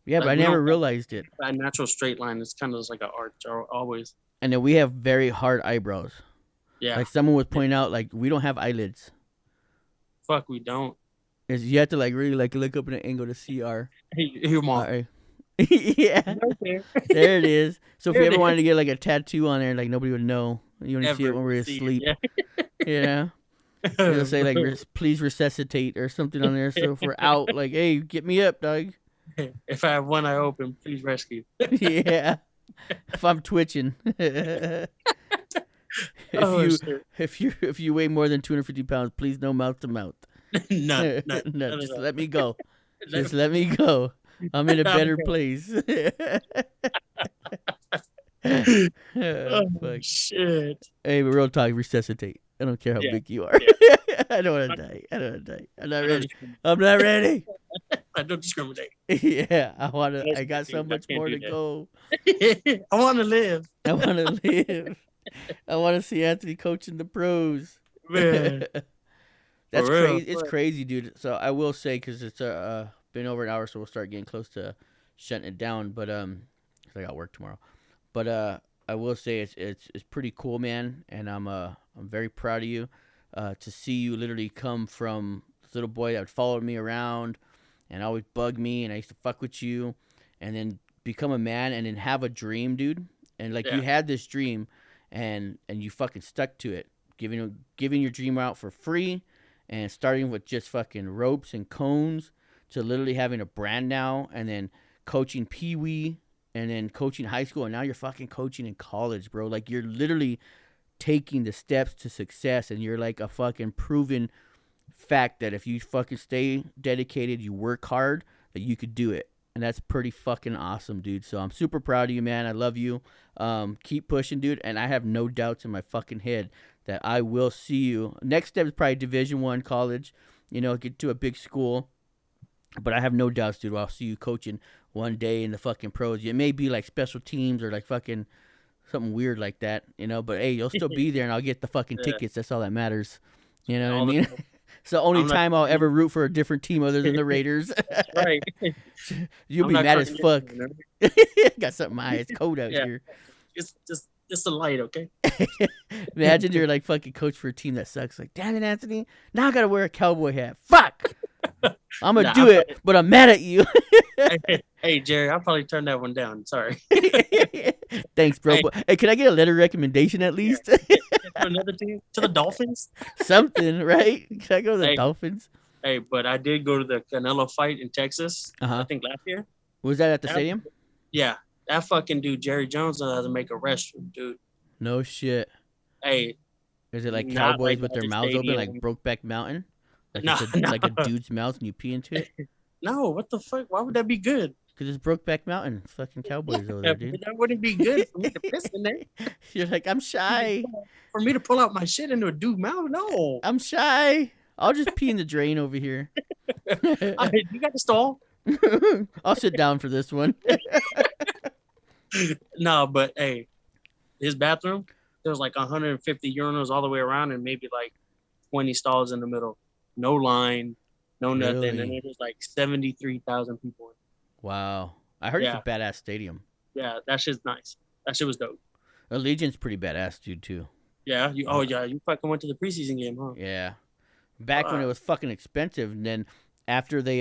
Yeah, but I Like, we never don't- realized it. That natural straight line is kind of just like an arch always. And then we have very hard eyebrows. Yeah. Like someone was pointing out, like we don't have eyelids. Fuck, we don't. Is you have to like really like look up in an angle to see our. Here, mom. our yeah, Okay. there it is. So if There we it ever wanted to get like a tattoo on there, like nobody would know. You only see it when we're asleep. Yeah. It'll say like please resuscitate or something on there. So if we're out, like, hey, get me up, dog. If I have one eye open, please rescue. Yeah. If I'm twitching. Shit. If you weigh more than 250 pounds, please no mouth to mouth. No, No, just no. let me go. Just let me go. I'm in a better place. Oh, Oh, fuck. shit. Hey, but real talk, resuscitate. I don't care how Yeah. big you are. Yeah. I don't want to die. I don't want to die. I'm not I don't ready. discriminate. I'm not ready. I don't discriminate. Yeah, I want to. Most I got so things I much can't more do to go. that. I want to live, I want to live. I want to see Anthony coaching the pros. man. That's For real. crazy. It's crazy, dude. So I will say, because it's been over an hour, so we'll start getting close to shutting it down. But 'cause I got work tomorrow. But I will say it's pretty cool, man. And I'm very proud of you. To see you literally come from this little boy that would follow me around and always bug me, and I used to fuck with you, and then become a man, and then have a dream, dude. And like you had this dream, and you fucking stuck to it, giving your dream out for free, and starting with just fucking ropes and cones to literally having a brand now, and then coaching Pee Wee, and then coaching high school, and now you're fucking coaching in college, bro. Like you're literally taking the steps to success, and you're like a fucking proven fact that if you fucking stay dedicated, you work hard, that you could do it. And that's pretty fucking awesome, dude. So I'm super proud of you, man. I love you. Keep pushing, dude. And I have no doubts in my fucking head that I will see you. Next step is probably Division I college. Get to a big school. But I have no doubts, dude. I'll see you coaching one day in the fucking pros. It may be like special teams or like fucking something weird like that, But hey, you'll still be there, and I'll get the fucking tickets. That's all that matters. You know what I mean? It's the only time I'll ever root for a different team other than the Raiders. That's right. You'll be mad as fuck. Got something in my eye. It's cold out here. Just a light, okay? Imagine you're like fucking coach for a team that sucks. Like, damn it, Anthony. Now I gotta wear a cowboy hat. Fuck. I'm gonna do it, but I'm mad at you. Hey, Jerry, I'll probably turn that one down. Sorry. Thanks, bro. Hey, can I get a letter recommendation at least? To another team? To the Dolphins? Something, right? Can I go to the Dolphins? Hey, but I did go to the Canelo fight in Texas, I think last year. Was that at the stadium? Yeah. That fucking dude, Jerry Jones, knows how to make a restroom, dude. No shit. Hey. Is it like cowboys with their mouths open, like Brokeback Mountain? Like like a dude's mouth and you pee into it? No, what the fuck? Why would that be good? Because it's Brokeback Mountain. It's fucking cowboys over there, dude. That wouldn't be good for me to piss in there. You're like, I'm shy. For me to pull out my shit into a dude's mouth? No. I'm shy. I'll just pee in the drain over here. You got the stall? I'll sit down for this one. No, but hey, his bathroom, there was like 150 urinals all the way around and maybe like 20 stalls in the middle. No line, no nothing. Really? And it was like 73,000 people. Wow. I heard it's a badass stadium. Yeah, that shit's nice. That shit was dope. Allegiant's pretty badass, dude, too. Yeah? You fucking went to the preseason game, huh? Yeah. Back when it was fucking expensive, and then after they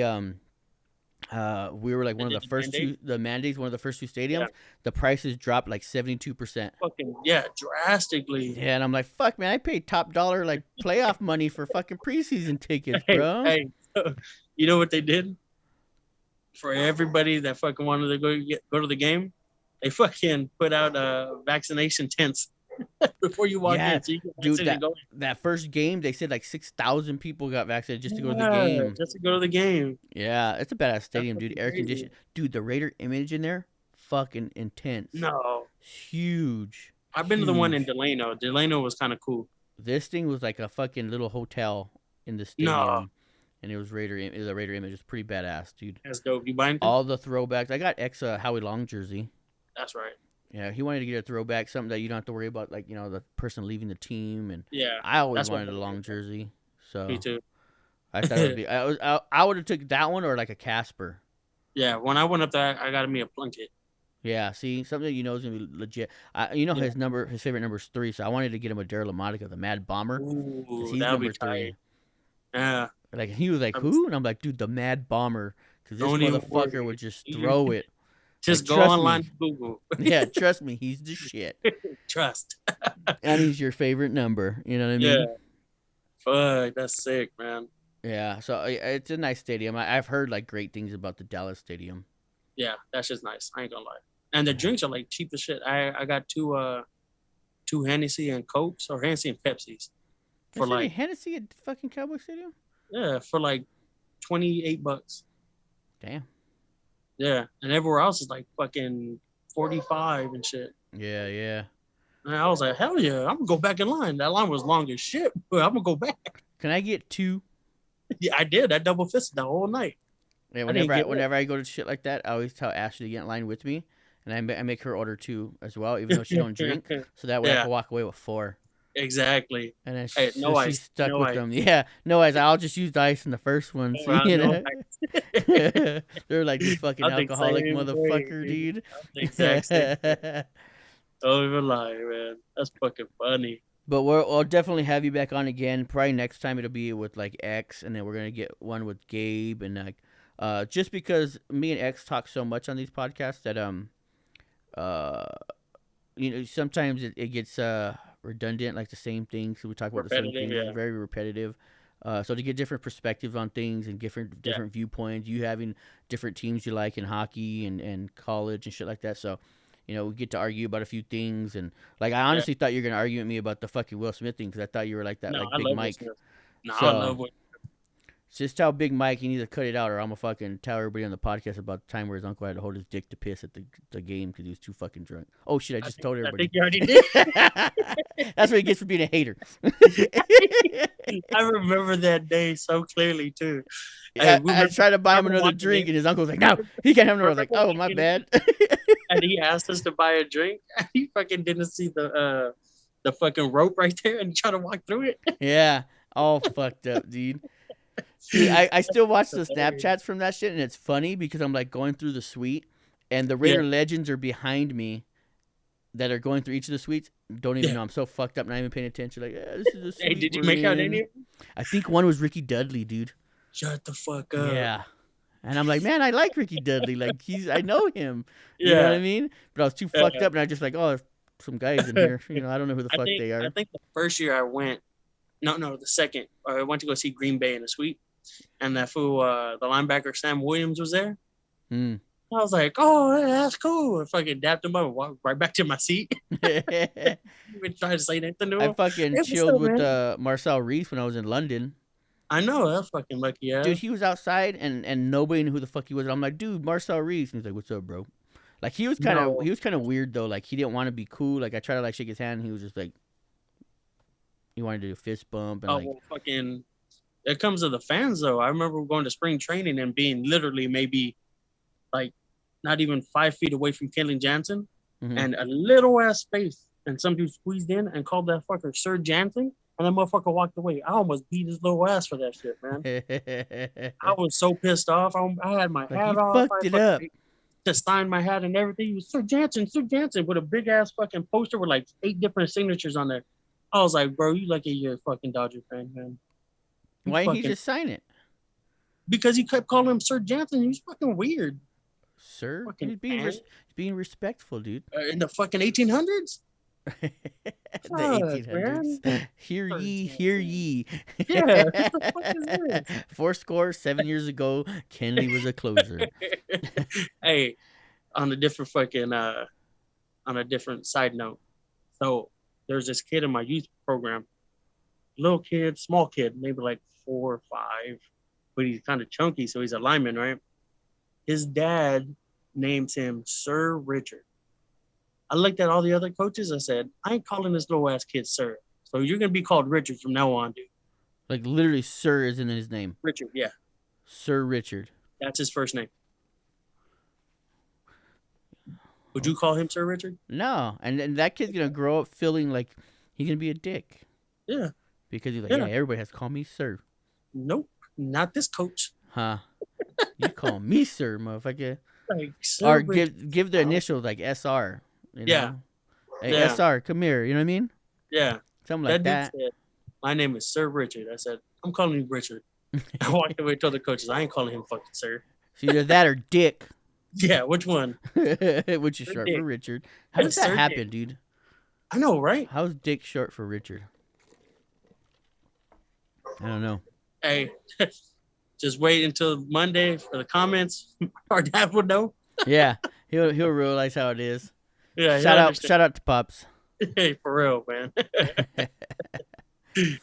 we were like one of the first two stadiums, the prices dropped like 72%. Fucking drastically. Yeah, and I'm like, fuck, man, I paid top dollar like playoff money for fucking preseason tickets, bro. Hey, you know what they did? For everybody that fucking wanted to go to the game, they fucking put out vaccination tents before you walk in. So you can dude, that first game, they said like 6,000 people got vaccinated just to go to the game. Just to go to the game. Yeah, it's a badass stadium, dude. Air conditioned. Dude, the Raider image in there, fucking intense. No. Huge. I've been to the one in Delano. Delano was kind of cool. This thing was like a fucking little hotel in the stadium. No. And it was a Raider image. It's pretty badass, dude. That's dope. You buying all the throwbacks? I got Howie Long jersey. That's right. Yeah, he wanted to get a throwback, something that you don't have to worry about, like, the person leaving the team. And yeah, I always wanted a long jersey. So me too. I thought it would be. I would have took that one or like a Casper. Yeah, when I went up there, I got me a Plunkett. Yeah, see, something that is gonna be legit. His favorite number is 3, so I wanted to get him a Daryl LaMonica, the Mad Bomber. Ooh, he's number 3. Yeah. Like he was like, who? And I'm like, dude, the Mad Bomber, because this motherfucker would just throw it. Just go online to Google. Yeah, trust me, he's the shit. Trust. And he's your favorite number. You know what I mean? Yeah. Fuck, that's sick, man. Yeah, so it's a nice stadium. I've heard like great things about the Dallas stadium. Yeah, that's just nice. I ain't gonna lie. And the drinks are like cheap as shit. I got two Hennessy and Cokes, or Hennessy and Pepsis. For like Hennessy at fucking Cowboy Stadium? Yeah, for like $28. Damn. Yeah, and everywhere else is like fucking 45 and shit. Yeah. And I was like, hell yeah, I'm gonna go back in line. That line was long as shit, but I'm gonna go back. Can I get 2? Yeah, I did. I double fisted the whole night. Yeah, I didn't get whenever I go to shit like that, I always tell Ashley to get in line with me, and I make her order 2 as well, even though she don't drink, so that way I Yeah, can walk away with 4. exactly. And then Hey, no she's ice, stuck no with ice. them. Yeah, no ice. I'll just use the ice in the first one. So, No, you no know, ice. they're like this fucking I'm the alcoholic same way, motherfucker, dude. dude. I'm the exact same way. Don't even lie, man. That's fucking funny. But we'll definitely have you back on again. Probably next time it'll be with like X, and then we're gonna get one with Gabe and like, just because me and X talk so much on these podcasts that uh, sometimes it gets redundant, like the same things. So we talk about the same Repetitive, things. yeah. It's very repetitive. So to get different perspectives on things and different viewpoints, you having different teams you like in hockey and college and shit like that. So, we get to argue about a few things, and like I honestly thought you were gonna argue with me about the fucking Will Smith thing because I thought you were like that, No, like I Big love Mike. Will Smith. No, I So love Will. just tell Big Mike he needs to cut it out, or I'm gonna fucking tell everybody on the podcast about the time where his uncle had to hold his dick to piss at the game because he was too fucking drunk. Oh shit! I just told I everybody. think you already did. That's what he gets for being a hater. I remember that day so clearly too. Yeah, Hey, I tried to buy him another walking drink, in- and his uncle was like, "No, he can't have no." I was like, remember "Oh, my walking in- bad." and he asked us to buy a drink. He fucking didn't see the fucking rope right there and tried to walk through it. Yeah, all fucked up, dude. Dude, I still watch the Snapchats from that shit, and it's funny because I'm like going through the suite, and the Raider legends are behind me that are going through each of the suites. Don't even know. I'm so fucked up, not even paying attention. Like, yeah, this is a suite. Hey, did you make out any of them? I think one was Ricky Dudley, dude. Shut the fuck up. Yeah. And I'm like, man, I like Ricky Dudley. Like, I know him. You know what I mean? But I was too fucked up, and I just like, oh, there's some guys in here. I don't know who the fuck they are. I think the first year I went, no, the second, I went to go see Green Bay in a suite, and that fool, the linebacker Sam Williams was there. Hmm. I was like, oh, that's cool. I fucking dapped him up and walked right back to my seat. Even tried to say anything to him. I fucking chilled with Marcel Reese when I was in London. I know, that's fucking lucky, yeah. Dude, he was outside and nobody knew who the fuck he was. And I'm like, dude, Marcel Reese. And he's like, what's up, bro? Like he was kind of weird though. Like he didn't want to be cool. Like I tried to like shake his hand, and he was just like, he wanted to do a fist bump and well, fucking, it comes to the fans though. I remember going to spring training and being literally maybe like not even 5 feet away from Kenley Jansen, and a little ass space, and some dude squeezed in and called that fucker Sir Jansen, and that motherfucker walked away. I almost beat his little ass for that shit, man. I was so pissed off. I had my hat off. Fucked it up. Just signed my hat and everything. He was Sir Jansen with a big ass fucking poster with like 8 different signatures on there. I was like, bro, you lucky you're a fucking Dodger fan, man. Why didn't he just sign it? Because he kept calling him Sir Jansen. He was fucking weird. Sir? He's being respectful, dude. In the fucking 1800s? The 1800s. Man. Hear ye, hear ye. Yeah, what the fuck is this? 4 7 years ago, Kenley was a closer. Hey, on a different side note. So there's this kid in my youth program, little kid, small kid, maybe like 4 or 5, but he's kind of chunky, so he's a lineman, right? His dad names him Sir Richard. I looked at all the other coaches. I said, I ain't calling this little ass kid Sir. So you're going to be called Richard from now on, dude. Like literally Sir isn't his name. Richard, yeah. Sir Richard. That's his first name. Would you call him Sir Richard? No. And that kid's going to grow up feeling like he's going to be a dick. Yeah. Because he's like, yeah, everybody has to call me Sir. Nope. Not this coach. Huh. You call me Sir, motherfucker. Like, or give the initials like SR. You know? Yeah. Hey, SR, come here. You know what I mean? Yeah. Something like that. Said, my name is Sir Richard. I said, I'm calling you Richard. I walked away to other coaches. I ain't calling him fucking Sir. So either that or Dick. Yeah, which one? Which is short for Richard. How does that happen, dude? I know, right? How's Dick short for Richard? I don't know. Hey, just wait until Monday for the comments. Our dad will know. Yeah, he'll realize how it is. Yeah, shout out to Pops. Hey, for real, man.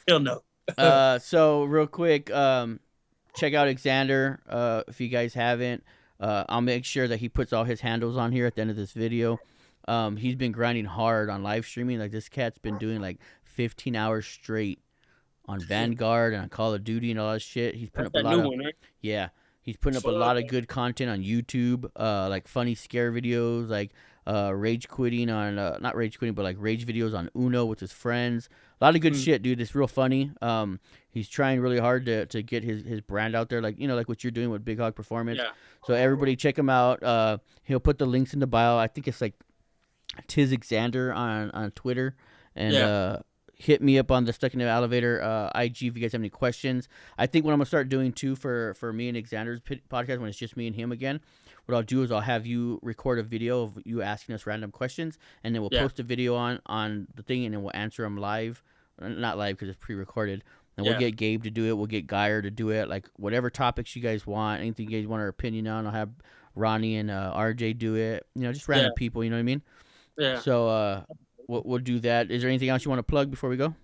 He'll know. So real quick, check out Xander. If you guys haven't, I'll make sure that he puts all his handles on here at the end of this video. He's been grinding hard on live streaming. Like this cat's been doing like 15 hours straight on Vanguard and on Call of Duty and all that shit. He's putting That's up a that lot new of one, right? yeah. He's putting up a lot of good content on YouTube, like funny scare videos, like rage quitting on not rage quitting, but like rage videos on Uno with his friends. A lot of good shit, dude. It's real funny. He's trying really hard to get his brand out there, like like what you're doing with Big Hog Performance. Yeah. So everybody check him out. He'll put the links in the bio. I think it's like Xander on Twitter, and hit me up on the Stuck in the Elevator IG if you guys have any questions. I think what I'm gonna start doing too for me and Xander's podcast when it's just me and him again, what I'll do is I'll have you record a video of you asking us random questions, and then we'll post a video on the thing, and then we'll answer them live. Not live because it's pre-recorded. And we'll get Gabe to do it. We'll get Geyer to do it. Like whatever topics you guys want, anything you guys want our opinion on, I'll have Ronnie and RJ do it. Just random people. You know what I mean? Yeah. So we'll do that. Is there anything else you want to plug before we go?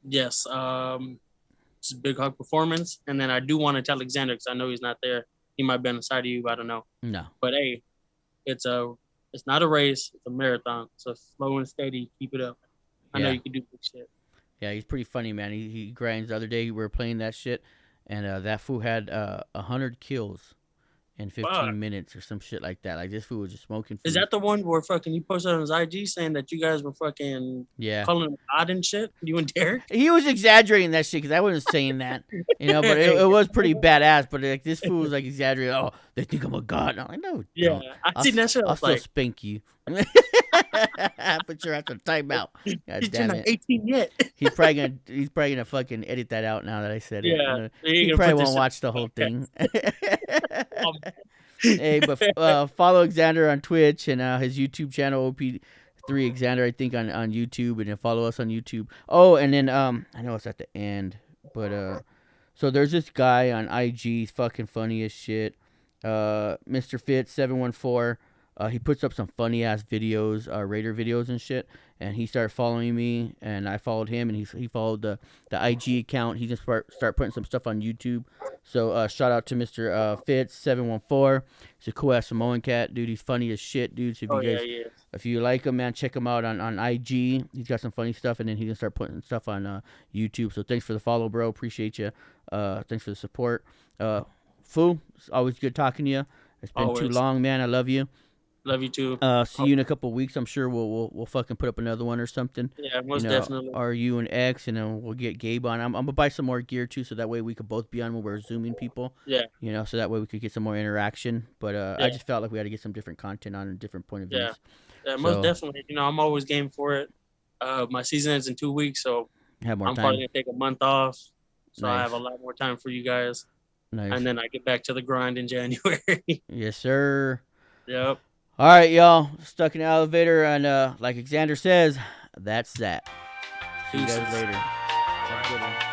Yes. It's Big Hog Performance, and then I do want to tell Xander because I know he's not there. He might be on the side of you. I don't know. No. But hey, it's not a race. It's a marathon. So slow and steady. Keep it up. I know you can do good shit. Yeah, he's pretty funny, man. He grinds. The other day we were playing that shit, and that fool had 100 kills in 15 minutes or some shit like that. Like this fool was just smoking food. Is that the one where fucking you posted on his IG saying that you guys were fucking calling him God and shit? You and Derek? He was exaggerating that shit because I wasn't saying that, but it was pretty badass. But like this fool was like exaggerating. Oh, they think I'm a god. No, I know. Yeah, I seen that shit. I'll still spank you. But you're at the timeout. He's not 18 yet. He's probably gonna fucking edit that out now that I said it. Yeah, he probably won't watch the whole thing. Hey, but follow Xander on Twitch and his YouTube channel OP3 Xander, I think on YouTube, and then follow us on YouTube. Oh, and then I know it's at the end, but so there's this guy on IG, he's fucking funny as shit. Mr. Fit 714. He puts up some funny ass videos, Raider videos and shit. And he started following me, and I followed him, and he followed the IG account. He just start putting some stuff on YouTube. So shout out to Mr. Fitz 714. He's a cool ass Samoan cat, dude. He's funny as shit, dude. So if you like him, man, check him out on IG. He's got some funny stuff, and then he can start putting stuff on YouTube. So thanks for the follow, bro. Appreciate you. Thanks for the support. Foo, it's always good talking to you. It's been too long, man. I love you. Love you too. See you in a couple of weeks. I'm sure we'll fucking put up another one or something. Yeah, most definitely. Or you and X, and then we'll get Gabe on. I'm gonna buy some more gear too, so that way we could both be on when we're zooming people. Yeah. So that way we could get some more interaction. But I just felt like we had to get some different content on a different point of view. Yeah, most definitely. I'm always game for it. My season ends in 2 weeks, so I'm probably gonna take a month off, so I have a lot more time for you guys. Nice. And then I get back to the grind in January. Yes, sir. Yep. All right, y'all. Stuck in the elevator, and like Xander says, that's that. See you guys later. Have a good one.